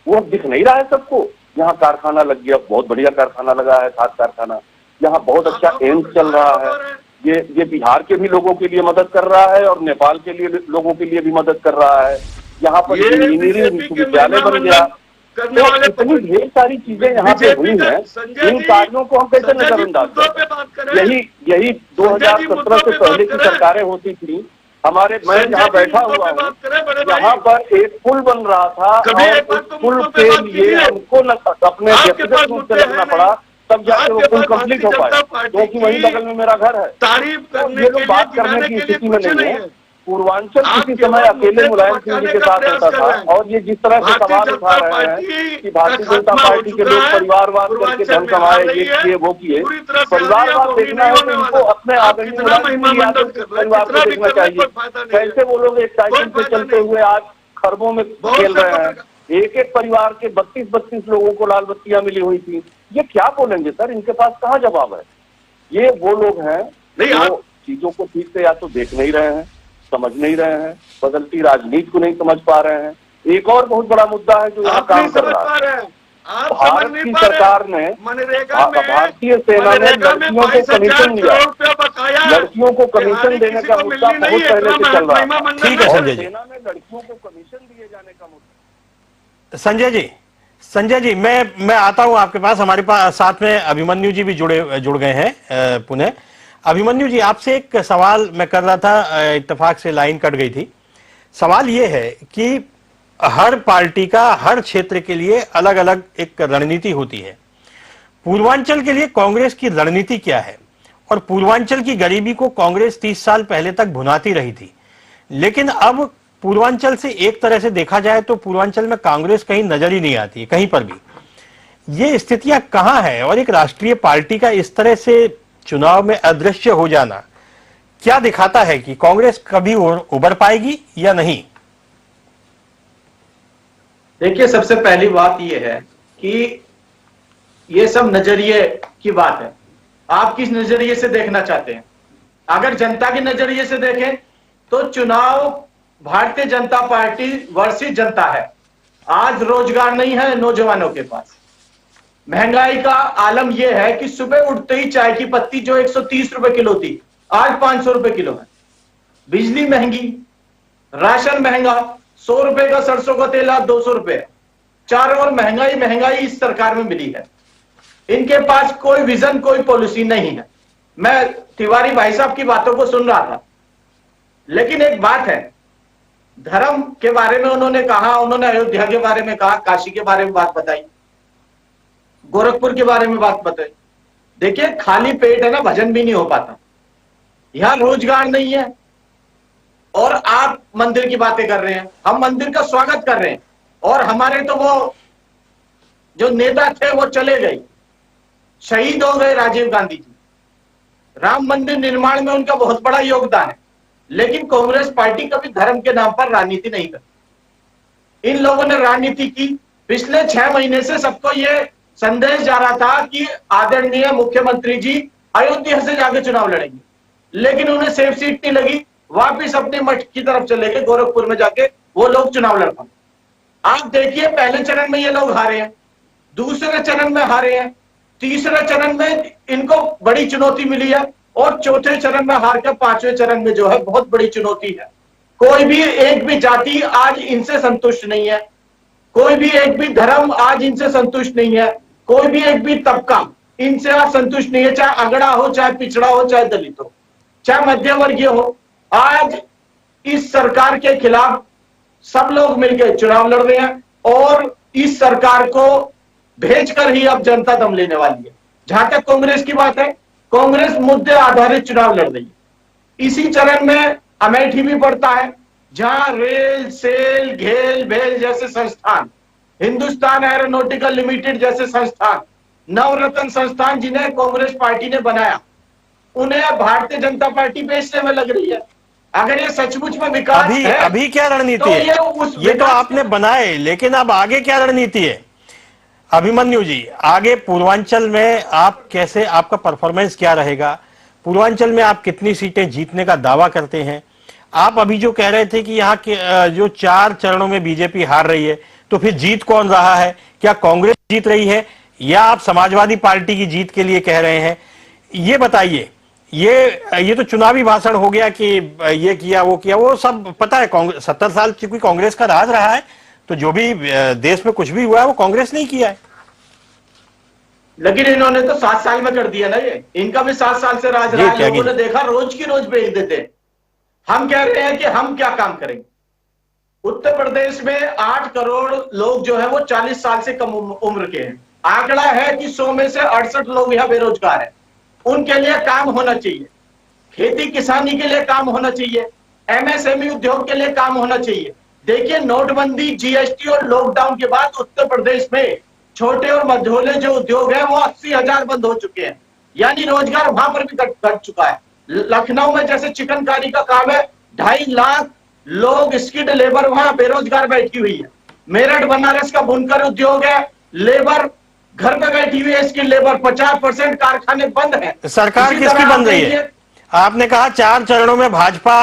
वो अब दिख नहीं रहा है सबको। यहाँ कारखाना लग गया, बहुत बढ़िया कारखाना लगा है, खाद कारखाना। यहाँ बहुत अच्छा एम्स चल रहा है। ये बिहार के भी लोगों के लिए मदद कर रहा है और नेपाल के लिए लोगों के लिए भी मदद कर रहा है। यहाँ पर इंजीनियरिंग विश्वविद्यालय बन गया। तो इतनी ढेर सारी चीजें यहाँ पे हुई हैं, इन कार्यों को हम कैसे नजरअंदाज करें? यही 2017 से पहले की सरकारें होती थी। मैं जहाँ बैठा हुआ हूँ, यहाँ पर एक पुल बन रहा था और उस पुल के लिए हमको अपने व्यक्तिगत रूप से लगना पड़ा, तब जाके वो पुल कंप्लीट हो पाया, क्योंकि वही बगल में मेरा घर है। तो ये लोग बात करने की स्थिति में नहीं है। पूर्वांचल किसी समय अकेले मुलायम सिंह जी के साथ रहता था, और ये जिस तरह से सवाल उठा रहे हैं कि भारतीय जनता पार्टी के लोग परिवारवाद करके धन कमाए, ये किए वो किए। परिवारवाद देखना है तो इनको अपने आदरणीय मुलायम सिंह यादव के परिवार को देखना चाहिए। कैसे वो लोग एक साइकिल पे चलते हुए आज खरबों में खेल रहे हैं। एक एक परिवार के 32 लोगों को लाल बत्तियां मिली हुई थी। ये क्या बोलेंगे सर? इनके पास कहाँ जवाब है? ये वो लोग हैं जो चीजों को ठीक से या तो देख नहीं रहे हैं, समझ नहीं रहे हैं, बदलती राजनीति को नहीं समझ पा रहे हैं। एक और बहुत बड़ा मुद्दा है जो यहाँ काम कर रहा है। भारत की सरकार ने, भारतीय सेना ने लड़कियों को कमीशन दिया। लड़कियों को कमीशन देने का मुद्दा बहुत पहले से चल रहा है। ठीक है संजय जी, सेना में लड़कियों को कमीशन दिए जाने का मुद्दा। संजय जी, मैं आता हूं आपके पास। हमारे पास साथ में अभिमन्यु जी भी जुड़ गए हैं पुणे। अभिमन्यु जी, आपसे एक सवाल मैं कर रहा था, इत्तेफाक से लाइन कट गई थी। सवाल ये है कि हर पार्टी का हर क्षेत्र के लिए अलग अलग एक रणनीति होती है। पूर्वांचल के लिए कांग्रेस की रणनीति क्या है? और पूर्वांचल की गरीबी को कांग्रेस 30 साल पहले तक भुनाती रही थी, लेकिन अब पूर्वांचल से एक तरह से देखा जाए तो पूर्वांचल में कांग्रेस कहीं नजर ही नहीं आती कहीं पर भी। ये स्थितियां कहां है? और एक राष्ट्रीय पार्टी का इस तरह से चुनाव में अदृश्य हो जाना क्या दिखाता है कि कांग्रेस कभी उभर पाएगी या नहीं? देखिए, सबसे पहली बात यह है कि ये सब नजरिए की बात है। आप किस नजरिए से देखना चाहते हैं? अगर जनता के नजरिए से देखें तो चुनाव भारतीय जनता पार्टी वर्सेस जनता है। आज रोजगार नहीं है नौजवानों के पास। महंगाई का आलम यह है कि सुबह उठते ही चाय की पत्ती जो 130 रुपए किलो थी आज 500 रुपए किलो है। बिजली महंगी, राशन महंगा, 100 रुपए का सरसों का तेल आज 200 रुपए। चारों ओर महंगाई महंगाई इस सरकार में मिली है। इनके पास कोई विजन, कोई पॉलिसी नहीं है। मैं तिवारी भाई साहब की बातों को सुन रहा था, लेकिन एक बात है, धर्म के बारे में उन्होंने कहा, उन्होंने अयोध्या के बारे में कहा, काशी के बारे में बात बताई, गोरखपुर के बारे में बात बताई। देखिए, खाली पेट है ना, भजन भी नहीं हो पाता। यहां रोजगार नहीं है और आप मंदिर की बातें कर रहे हैं। हम मंदिर का स्वागत कर रहे हैं और हमारे तो वो जो नेता थे वो चले गए, शहीद हो गए राजीव गांधी जी। राम मंदिर निर्माण में उनका बहुत बड़ा योगदान है, लेकिन कांग्रेस पार्टी कभी धर्म के नाम पर राजनीति नहीं करती। इन लोगों ने राजनीति की। पिछले 6 महीने से सबको ये संदेश जा रहा था कि आदरणीय मुख्यमंत्री जी अयोध्या से जाके चुनाव लड़ेंगे, लेकिन उन्हें सेफ सीट नहीं लगी, वापिस अपने मठ की तरफ चले गए, गोरखपुर में जाके वो लोग चुनाव लड़ पाए। आप देखिए, पहले चरण में ये लोग हारे हैं, दूसरे चरण में हारे हैं, तीसरे चरण में इनको बड़ी चुनौती मिली है और चौथे चरण में हार कर 5वें चरण में जो है बहुत बड़ी चुनौती है। कोई भी एक भी जाति आज इनसे संतुष्ट नहीं है, कोई भी एक भी धर्म आज इनसे संतुष्ट नहीं है, कोई भी एक भी तबका इनसे आज संतुष्ट नहीं है, चाहे अगड़ा हो, चाहे पिछड़ा हो, चाहे दलित हो, चाहे मध्य वर्गीय हो। आज इस सरकार के खिलाफ सब लोग मिलकर चुनाव लड़ रहे हैं और इस सरकार को भेजकर ही अब जनता दम लेने वाली है। जहां तक कांग्रेस की बात है, कांग्रेस मुद्दे आधारित चुनाव लड़ रही है। इसी चरण में अमेठी भी पड़ता है, जहां रेल, सेल, घेल, भेल जैसे संस्थान, हिंदुस्तान एरोनॉटिकल लिमिटेड जैसे संस्थान, नवरत्न संस्थान जिन्हें कांग्रेस पार्टी ने बनाया, उन्हें भारतीय जनता पार्टी बेचने में लग रही है। अगर ये सचमुच में विकास है, अभी क्या रणनीति है? ये तो आपने बनाए, लेकिन अब आगे क्या रणनीति है? अभिमन्यु जी, आगे पूर्वांचल में आप कैसे, आपका परफॉर्मेंस क्या रहेगा? पूर्वांचल में आप कितनी सीटें जीतने का दावा करते हैं? आप अभी जो कह रहे थे कि यहाँ के जो 4 चरणों में बीजेपी हार रही है, तो फिर जीत कौन रहा है? क्या कांग्रेस जीत रही है या आप समाजवादी पार्टी की जीत के लिए कह रहे हैं? ये बताइए। ये तो चुनावी भाषण हो गया कि ये किया वो किया, वो सब पता है। कांग्रेस 70 साल चूंकि कांग्रेस का राज रहा है, तो जो भी देश में कुछ भी हुआ है वो कांग्रेस नहीं किया है। लेकिन इन्होंने तो 7 साल में कर दिया ना। ये इनका भी 7 साल से राज रहा है, लोगों ने देखा, रोज की रोज बेच देते। हम कह रहे हैं कि हम क्या काम करेंगे। उत्तर प्रदेश में 8 करोड़ लोग जो है वो 40 साल से कम उम्र के हैं। आंकड़ा है कि 100 में से 68 लोग यहाँ बेरोजगार हैं। उनके लिए काम होना चाहिए, खेती किसानी के लिए काम होना चाहिए, एमएसएमई उद्योग के लिए काम होना चाहिए। देखिए, नोटबंदी, जीएसटी और लॉकडाउन के बाद उत्तर प्रदेश में छोटे और मझोले जो उद्योग है वो 80,000 बंद हो चुके हैं, यानी रोजगार वहां पर भी घट चुका है। लखनऊ में जैसे चिकनकारी का काम है, 2.5 लाख लोग स्किल्ड लेबर वहां बेरोजगार बैठी हुई है। मेरठ बनारस का बुनकर उद्योग है, लेबर घर पे बैठी हुई है, स्किल्ड लेबर। 50% कारखाने बंद हैं। सरकार किसकी बन रही है? आपने कहा 4 चरणों में भाजपा,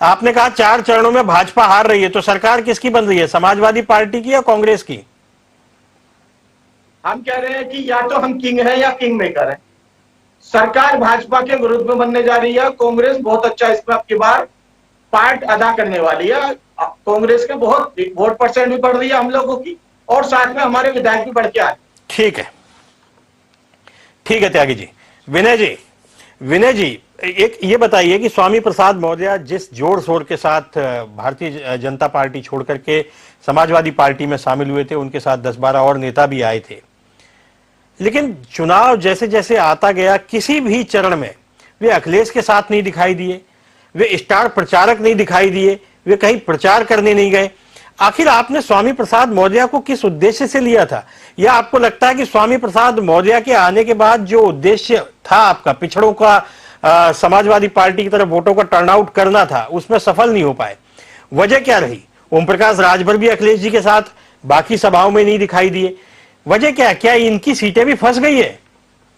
आपने कहा 4 चरणों में भाजपा हार रही है, तो सरकार किसकी बन रही है? समाजवादी पार्टी की या कांग्रेस की? हम कह रहे हैं कि या तो हम किंग है या किंग मेकर है। सरकार भाजपा के विरुद्ध में बनने जा रही है। कांग्रेस बहुत अच्छा इसमें अब की बार पार्ट अदा करने वाली है। कांग्रेस के बहुत वोट परसेंट भी बढ़ रही है हम लोगों की, और साथ में हमारे विधायक भी बढ़ के आए। ठीक है, ठीक है त्यागी जी। विनय जी, एक ये बताइए कि स्वामी प्रसाद मौर्य जिस जोर शोर के साथ भारतीय जनता पार्टी छोड़ करके समाजवादी पार्टी में शामिल हुए थे, उनके साथ 10-12 और नेता भी आए थे, लेकिन चुनाव जैसे जैसे आता गया किसी भी चरण में वे अखिलेश के साथ नहीं दिखाई दिए, वे स्टार प्रचारक नहीं दिखाई दिए, वे कहीं प्रचार करने नहीं गए। आखिर आपने स्वामी प्रसाद मौर्य को किस उद्देश्य से लिया था? या आपको लगता है कि स्वामी प्रसाद मौर्य के आने के बाद जो उद्देश्य था आपका, पिछड़ों का समाजवादी पार्टी की तरफ वोटों का टर्नआउट करना था, उसमें सफल नहीं हो पाए? वजह क्या रही? ओम प्रकाश राजभर भी अखिलेश जी के साथ बाकी सभाओं में नहीं दिखाई दिए, वजह क्या? क्या इनकी सीटें भी फंस गई है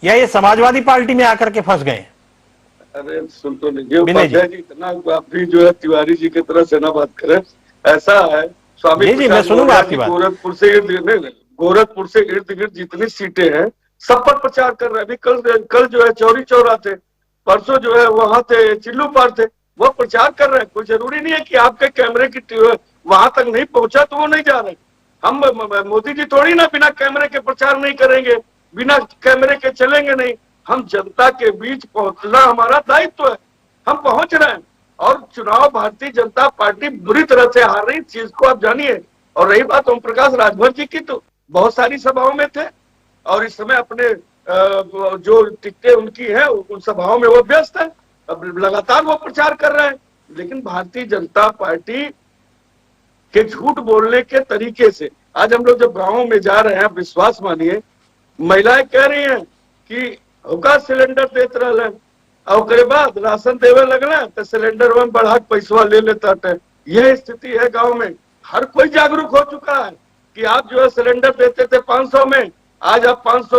या ये समाजवादी पार्टी में आकर के फंस गए? अरे सुन तो लीजिए उपाध्याय जी, इतना आप भी जो है तिवारी जी की तरह से ना बात करें। ऐसा है, स्वामी जी मैं सुनूंगा आपकी बात। गोरखपुर से इर्द गिर्द जितनी सीटें हैं सब पर प्रचार कर रहे हैं। अभी कल जो है चौरी चौरा थे, परसों जो है वहां थे, चिल्लू पार थे, वो प्रचार कर रहे हैं। कोई जरूरी नहीं है कि आपके कैमरे की वहां तक नहीं पहुंचा तो वो नहीं जा रहे। हम मोदी जी थोड़ी ना बिना कैमरे के प्रचार नहीं करेंगे, बिना कैमरे के चलेंगे नहीं। हम जनता के बीच पहुंचना हमारा दायित्व है, हम पहुंच रहे हैं। और चुनाव भारतीय जनता पार्टी बुरी तरह से हार रही, चीज को आप जानिए। और रही बात ओम प्रकाश राजभर जी की, तो बहुत सारी सभाओं में थे और इस समय अपने जो टिकटें उनकी है उन सभाओं में वो व्यस्त है, अब लगातार वो प्रचार कर रहे हैं। लेकिन भारतीय जनता पार्टी के झूठ बोलने के तरीके से आज हम लोग जब गांवों में जा रहे हैं, विश्वास मानिए, महिलाएं कह रही हैं कि होगा सिलेंडर देते रहे और उसके बाद राशन देवे लगना तो सिलेंडर में बढ़ा पैसा ले लेता है। यह स्थिति है गांव में। हर कोई जागरूक हो चुका है कि आप जो है सिलेंडर देते थे 500 में, आज आप 500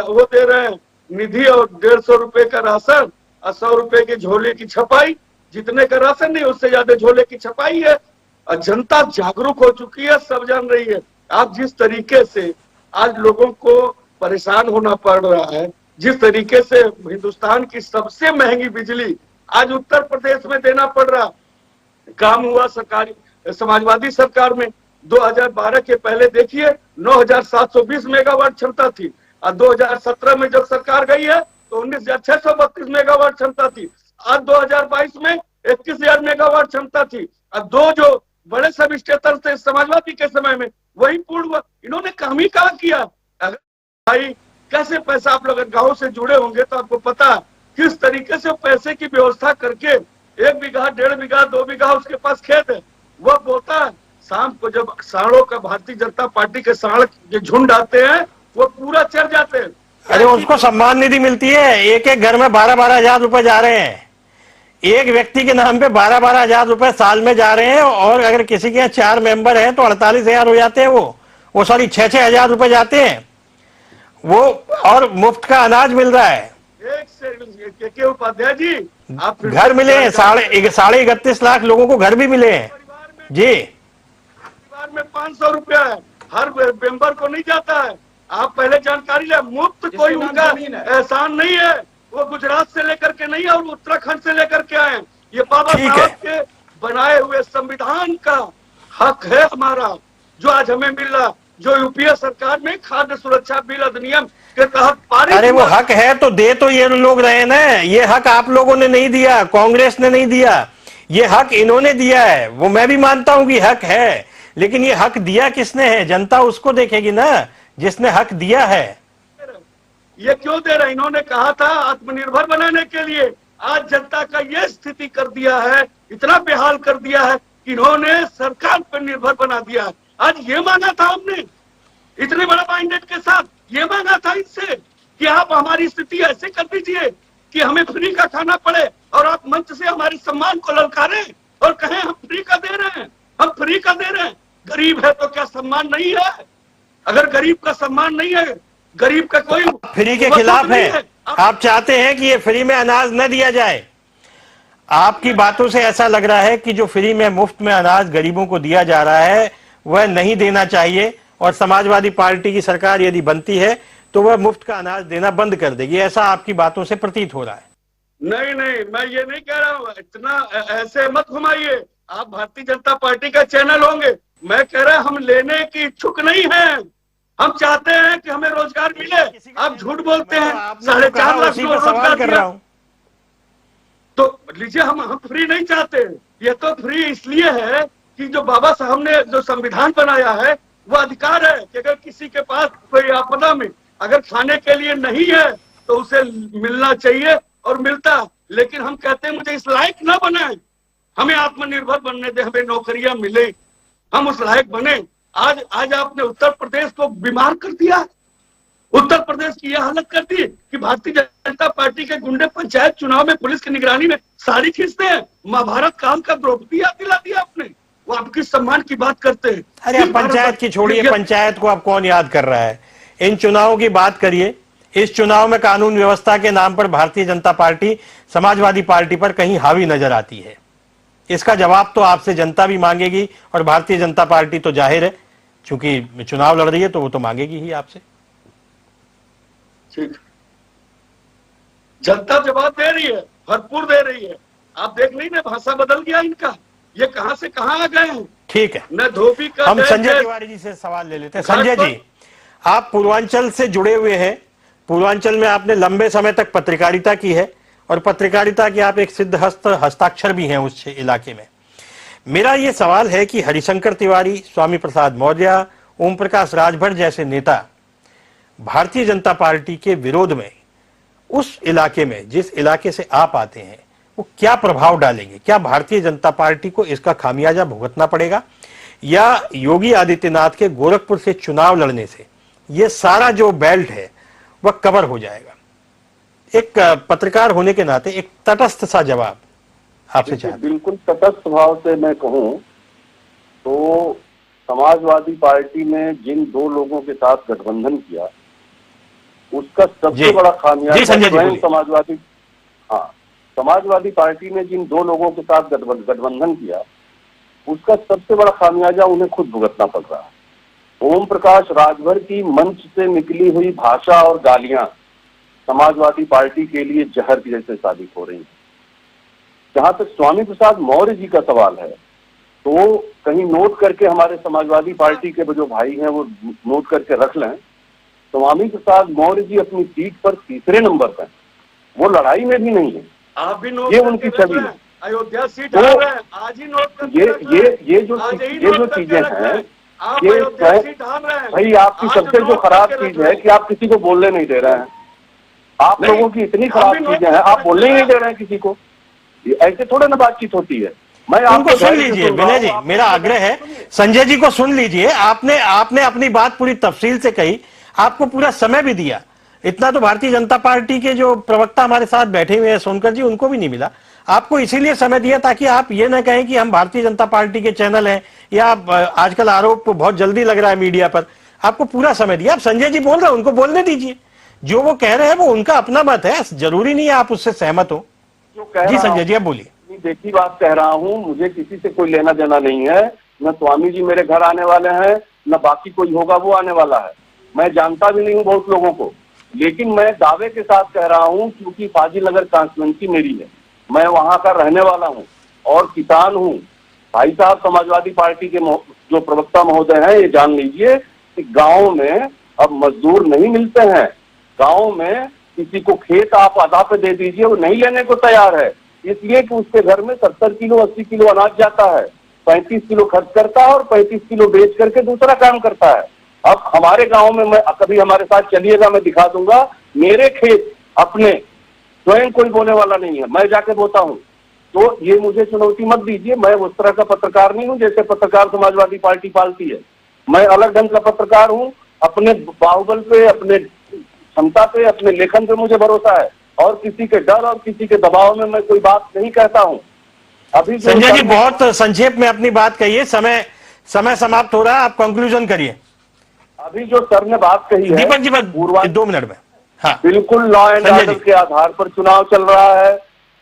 वो दे रहे हैं निधि और 150 रुपए का राशन और 100 रुपए की झोले की छपाई। जितने का राशन नहीं उससे ज्यादा झोले की छपाई है। और जनता जागरूक हो चुकी है, सब जान रही है। आप जिस तरीके से आज लोगों को परेशान होना पड़ रहा है, जिस तरीके से हिंदुस्तान की सबसे महंगी बिजली आज उत्तर प्रदेश में देना पड़ रहा, काम हुआ सरकारी समाजवादी सरकार में 2012 के पहले देखिए 9,720 मेगावाट क्षमता थी और 2017 में जब सरकार गई है तो 19,632 मेगावाट क्षमता थी। आज 2022 में 21,000 मेगावाट क्षमता थी और दो जो बड़े सब स्टेशन थे समाजवादी के समय में वही पूर्ण हुआ। इन्होंने काम ही कहा किया। भाई कैसे पैसा, आप लोग गांव से जुड़े होंगे तो आपको पता किस तरीके से पैसे की व्यवस्था करके 1 बीघा 1.5 बीघा 2 बीघा उसके पास खेत है, वह बोता है। शाम को जब साढ़ों का भारतीय जनता पार्टी के साढ़ के झुंड आते हैं वो पूरा चढ़ जाते हैं। अरे उसको सम्मान निधि मिलती है, एक एक घर में 12-12 हजार रुपए जा रहे हैं, एक व्यक्ति के नाम पे 12-12 हजार रुपए साल में जा रहे हैं। और अगर किसी के यहाँ 4 मेंबर हैं तो 48,000 हो जाते हैं, वो सॉरी 6-6 हजार रुपए जाते हैं वो, और मुफ्त का अनाज मिल रहा है। एक से उपाध्याय जी, आप घर मिले हैं, 31.5 लाख लोगों को घर भी मिले हैं जी। परिवार में 500 रुपया है, हर मेंबर को नहीं जाता है। आप पहले जानकारी ले, मुफ्त कोई उनका एहसान नहीं है। वो गुजरात से लेकर के नहीं और उत्तराखंड से लेकर के आए। ये बाबा साहब के बनाए हुए संविधान का हक है हमारा, जो आज हमें मिल रहा, जो यूपीए सरकार में खाद्य सुरक्षा बिल अधिनियम के तहत पारित। अरे वो हक है तो दे तो ये लोग रहे ना, ये हक आप लोगों ने नहीं दिया, कांग्रेस ने नहीं दिया, ये हक इन्होंने दिया है। वो मैं भी मानता हूं कि हक है, लेकिन ये हक दिया किसने है? जनता उसको देखेगी ना जिसने हक दिया है। ये क्यों दे रहे? इन्होंने कहा था आत्मनिर्भर बनाने के लिए। आज जनता का ये स्थिति कर दिया है, इतना बेहाल कर दिया है कि इन्होंने सरकार पर निर्भर बना दिया है। आज ये मांगा था हमने, इतने बड़ा माइंडेड के साथ ये मांगा था इससे कि आप हमारी स्थिति ऐसे कर दीजिए कि हमें फ्री का खाना पड़े और आप मंच से हमारे सम्मान को ललकारें और कहें हम फ्री का दे रहे हैं, हम फ्री का दे रहे हैं। गरीब है तो क्या सम्मान नहीं है? अगर गरीब का सम्मान नहीं है, गरीब का कोई फ्री के खिलाफ है। आप चाहते हैं कि ये फ्री में अनाज न दिया जाए। आपकी बातों से ऐसा लग रहा है कि जो फ्री में मुफ्त में अनाज गरीबों को दिया जा रहा है वह नहीं देना चाहिए, और समाजवादी पार्टी की सरकार यदि बनती है तो वह मुफ्त का अनाज देना बंद कर देगी, ऐसा आपकी बातों से प्रतीत हो रहा है। नहीं नहीं, मैं ये नहीं कह रहा हूँ, इतना ऐसे मत घुमाइए। आप भारतीय जनता पार्टी का चैनल होंगे, मैं कह रहा हम लेने की इच्छुक नहीं है। हम चाहते हैं कि हमें रोजगार मिले। आप झूठ बोलते हैं, 4.5 लाख रोजगार कर रहा हूँ। तो लीजिए, हम फ्री नहीं चाहते। ये तो फ्री इसलिए है कि जो बाबा साहब ने जो संविधान बनाया है वो अधिकार है कि अगर किसी के पास कोई आपदा में अगर खाने के लिए नहीं है तो उसे मिलना चाहिए और मिलता। लेकिन हम कहते हैं मुझे इस लायक ना बनाए, हमें आत्मनिर्भर बनने दे, हमें नौकरियां मिले, हम उस लायक बने। आज आपने उत्तर प्रदेश को बीमार कर दिया। उत्तर प्रदेश की यह हालत कर दी कि भारतीय जनता पार्टी के गुंडे पंचायत चुनाव में पुलिस की निगरानी में साड़ी खींचते हैं। महाभारत काल का द्रौपदी याद दिला दिया आपने। वो आपकी सम्मान की बात करते हैं। अरे आप पंचायत की छोड़िए, पंचायत को अब कौन याद कर रहा है। इन चुनावों की बात करिए। इस चुनाव में कानून व्यवस्था के नाम पर भारतीय जनता पार्टी समाजवादी पार्टी पर कहीं हावी नजर आती है। इसका जवाब तो आपसे जनता भी मांगेगी और भारतीय जनता पार्टी तो जाहिर है चूंकि चुनाव लड़ रही है तो वो तो मांगेगी ही आपसे। ठीक, जनता जवाब दे रही है, भरपूर दे रही है। आप देख नहीं ना, भाषा बदल गया इनका, ये कहां से कहां आ गए हैं। ठीक है, न धोबी का हम संजय तिवारी जी से सवाल ले लेते हैं। संजय जी, आप पूर्वांचल से जुड़े हुए हैं, पूर्वांचल में आपने लंबे समय तक पत्रकारिता की है और पत्रकारिता के आप एक सिद्ध हस्ताक्षर भी हैं उस इलाके में। मेरा ये सवाल है कि हरिशंकर तिवारी, स्वामी प्रसाद मौर्य, ओम प्रकाश राजभर जैसे नेता भारतीय जनता पार्टी के विरोध में उस इलाके में, जिस इलाके से आप आते हैं, वो क्या प्रभाव डालेंगे? क्या भारतीय जनता पार्टी को इसका खामियाजा भुगतना पड़ेगा या योगी आदित्यनाथ के गोरखपुर से चुनाव लड़ने से ये सारा जो बेल्ट है वह कवर हो जाएगा? एक पत्रकार होने के नाते एक तटस्थ सा जवाब आपसे चाहते हैं। बिल्कुल तटस्थ भाव से मैं कहूं तो समाजवादी पार्टी ने जिन दो लोगों के साथ गठबंधन किया उसका सबसे बड़ा खामियाजा स्वयं समाजवादी पार्टी ने जिन दो लोगों के साथ गठबंधन किया उसका सबसे बड़ा खामियाजा उन्हें खुद भुगतना पड़ रहा है। ओम प्रकाश राजभर की मंच से निकली हुई भाषा और गालियां समाजवादी पार्टी के लिए जहर जैसे साबित हो रही है। जहां तक स्वामी प्रसाद मौर्य जी का सवाल है तो कहीं नोट करके हमारे समाजवादी पार्टी के जो भाई हैं वो नोट करके रख लें। स्वामी प्रसाद मौर्य जी अपनी सीट पर तीसरे नंबर पर, वो लड़ाई में भी नहीं है। आप भी नोट ये उनकी छवि है। अयोध्या सीट हार रहे हैं, आज ही नोट ये जो चीजें हैं, ये भाई आपकी सबसे जो खराब चीज है कि आप किसी को बोलने नहीं दे रहे हैं। आप लोगों की इतनी खराब चीजें हैं, आप बोलने ही नहीं दे रहे हैं किसी को। ऐसे थोड़े ना बातचीत होती है। मैं आपको सुन लीजिए विनय जी, मेरा आग्रह है संजय जी को सुन लीजिए। आपने अपनी बात पूरी तफसील से कही, आपको पूरा समय भी दिया। इतना तो भारतीय जनता पार्टी के जो प्रवक्ता हमारे साथ बैठे हुए हैं सोनकर जी, उनको भी नहीं मिला। आपको इसीलिए समय दिया ताकि आप ये ना कहें कि हम भारतीय जनता पार्टी के चैनल हैं या आजकल आरोप बहुत जल्दी लग रहा है मीडिया पर। आपको पूरा समय दिया। आप संजय जी बोल रहे हैं, उनको बोलने दीजिए। जो वो कह रहे हैं वो उनका अपना मत है, जरूरी नहीं है आप उससे सहमत हो। जी संजय जी आप बोलिए। देखी बात कह रहा हूँ, मुझे किसी से कोई लेना देना नहीं है। न स्वामी जी मेरे घर आने वाले हैं, न बाकी कोई होगा वो आने वाला है। मैं जानता भी नहीं हूँ बहुत लोगों को, लेकिन मैं दावे के साथ कह रहा हूँ क्योंकि फाजिल नगर कॉन्स्टिट्यूएंसी मेरी है, मैं वहां का रहने वाला हूँ और किसान हूँ। भाई साहब समाजवादी पार्टी के जो प्रवक्ता महोदय हैं, ये जान लीजिए कि गाँव में अब मजदूर नहीं मिलते हैं। गाँव में किसी को खेत आप आधा पे दे दीजिए, वो नहीं लेने को तैयार है, इसलिए कि उसके घर में 70 किलो 80 किलो अनाज जाता है, 35 किलो खर्च करता है और 35 किलो बेच करके दूसरा काम करता है। अब हमारे गांव में, मैं कभी हमारे साथ चलिएगा, मैं दिखा दूंगा मेरे खेत अपने, स्वयं कोई बोने वाला नहीं है, मैं जाके बोता हूँ। तो ये मुझे चुनौती मत दीजिए। मैं उस तरह का पत्रकार नहीं हूँ जैसे पत्रकार समाजवादी पार्टी पालती है। मैं अलग ढंग का पत्रकार हूँ। अपने बाहुबल पे, अपने क्षमता पे, अपने लेखन पे मुझे भरोसा है और किसी के डर और किसी के दबाव में मैं कोई बात नहीं कहता हूँ। अभी संजय जी बहुत संक्षेप में अपनी बात कहिए, समय समाप्त हो रहा है, आप कंक्लूजन करिए। अभी जो सर ने बात कही है दीपक जी, 2 मिनट में। हाँ, बिल्कुल लॉ एंड ऑर्डर के आधार पर चुनाव चल रहा है।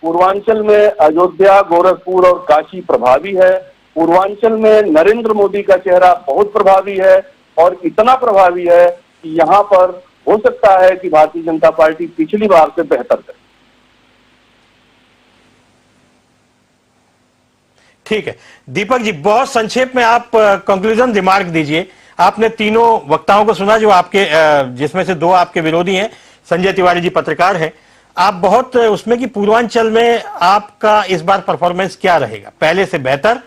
पूर्वांचल में अयोध्या, गोरखपुर और काशी प्रभावी है। पूर्वांचल में नरेंद्र मोदी का चेहरा बहुत प्रभावी है और इतना प्रभावी है कि यहाँ पर हो सकता है कि भारतीय जनता पार्टी पिछली बार से बेहतर करे। ठीक है दीपक जी, बहुत संक्षेप में आप कंक्लूजन रिमार्क दीजिए। आपने तीनों वक्ताओं को सुना जो आपके, जिसमें से 2 आपके विरोधी हैं। संजय तिवारी जी पत्रकार हैं आप बहुत उसमें कि पूर्वांचल में आपका इस बार परफॉर्मेंस क्या रहेगा, पहले से बेहतर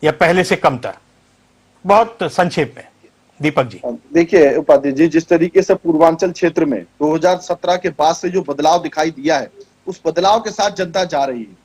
या पहले से कमतर, बहुत संक्षेप में दीपक जी। देखिए उपाध्याय जी, जिस तरीके से पूर्वांचल क्षेत्र में 2017 के बाद से जो बदलाव दिखाई दिया है, उस बदलाव के साथ जनता जा रही है।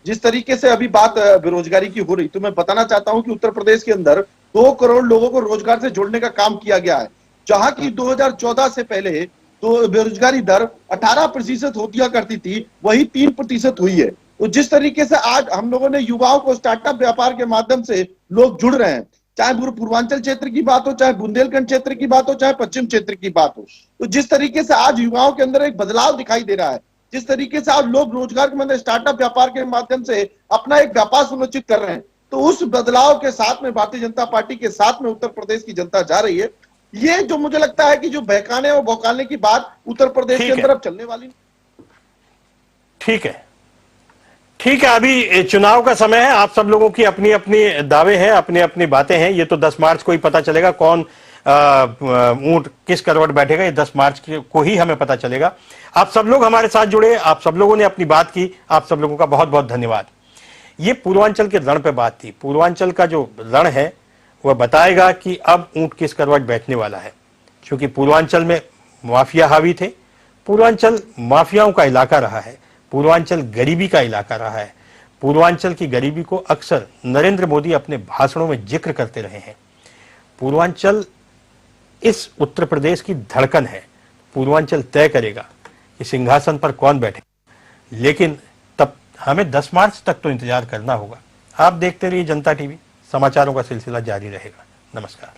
जिस तरीके से अभी बात बेरोजगारी की हो रही, तो मैं बताना चाहता हूं कि उत्तर प्रदेश के अंदर 2 करोड़ लोगों को रोजगार से जोड़ने का काम किया गया है, जहां की 2014 से पहले तो बेरोजगारी दर 18% होती करती थी, वही 3% हुई है। तो जिस तरीके से आज हम लोगों ने युवाओं को स्टार्टअप व्यापार के माध्यम से लोग जुड़ रहे हैं, चाहे पूर्वांचल क्षेत्र की बात हो, चाहे बुंदेलखंड क्षेत्र की बात हो, चाहे पश्चिम क्षेत्र की बात हो, तो जिस तरीके से आज युवाओं के अंदर एक बदलाव दिखाई दे रहा है, जिस तरीके से आज लोग रोजगार के मतलब स्टार्टअप व्यापार के माध्यम से अपना एक व्यापार सुनिश्चित कर रहे हैं, तो उस बदलाव के साथ में भारतीय जनता पार्टी के साथ में उत्तर प्रदेश की जनता जा रही है। ये जो मुझे लगता है कि जो बहकाने और भौकालने की बात उत्तर प्रदेश के अंदर अब चलने वाली। ठीक है, अभी चुनाव का समय है, आप सब लोगों की अपनी अपनी दावे हैं, अपनी अपनी बातें हैं। ये तो 10 मार्च को ही पता चलेगा कौन ऊंट किस करवट बैठेगा, ये 10 मार्च को ही हमें पता चलेगा। आप सब लोग हमारे साथ जुड़े, आप सब लोगों ने अपनी बात की, आप सब लोगों का बहुत बहुत धन्यवाद। ये पूर्वांचल के रण पे बात थी। पूर्वांचल का जो रण है वह बताएगा कि अब ऊंट किस करवट बैठने वाला है, क्योंकि पूर्वांचल में माफिया हावी थे, पूर्वांचल माफियाओं का इलाका रहा है, पूर्वांचल गरीबी का इलाका रहा है। पूर्वांचल की गरीबी को अक्सर नरेंद्र मोदी अपने भाषणों में जिक्र करते रहे हैं। पूर्वांचल इस उत्तर प्रदेश की धड़कन है। पूर्वांचल तय करेगा कि सिंहासन पर कौन बैठे, लेकिन तब हमें 10 मार्च तक तो इंतजार करना होगा। आप देखते रहिए जनता टीवी, समाचारों का सिलसिला जारी रहेगा। नमस्कार।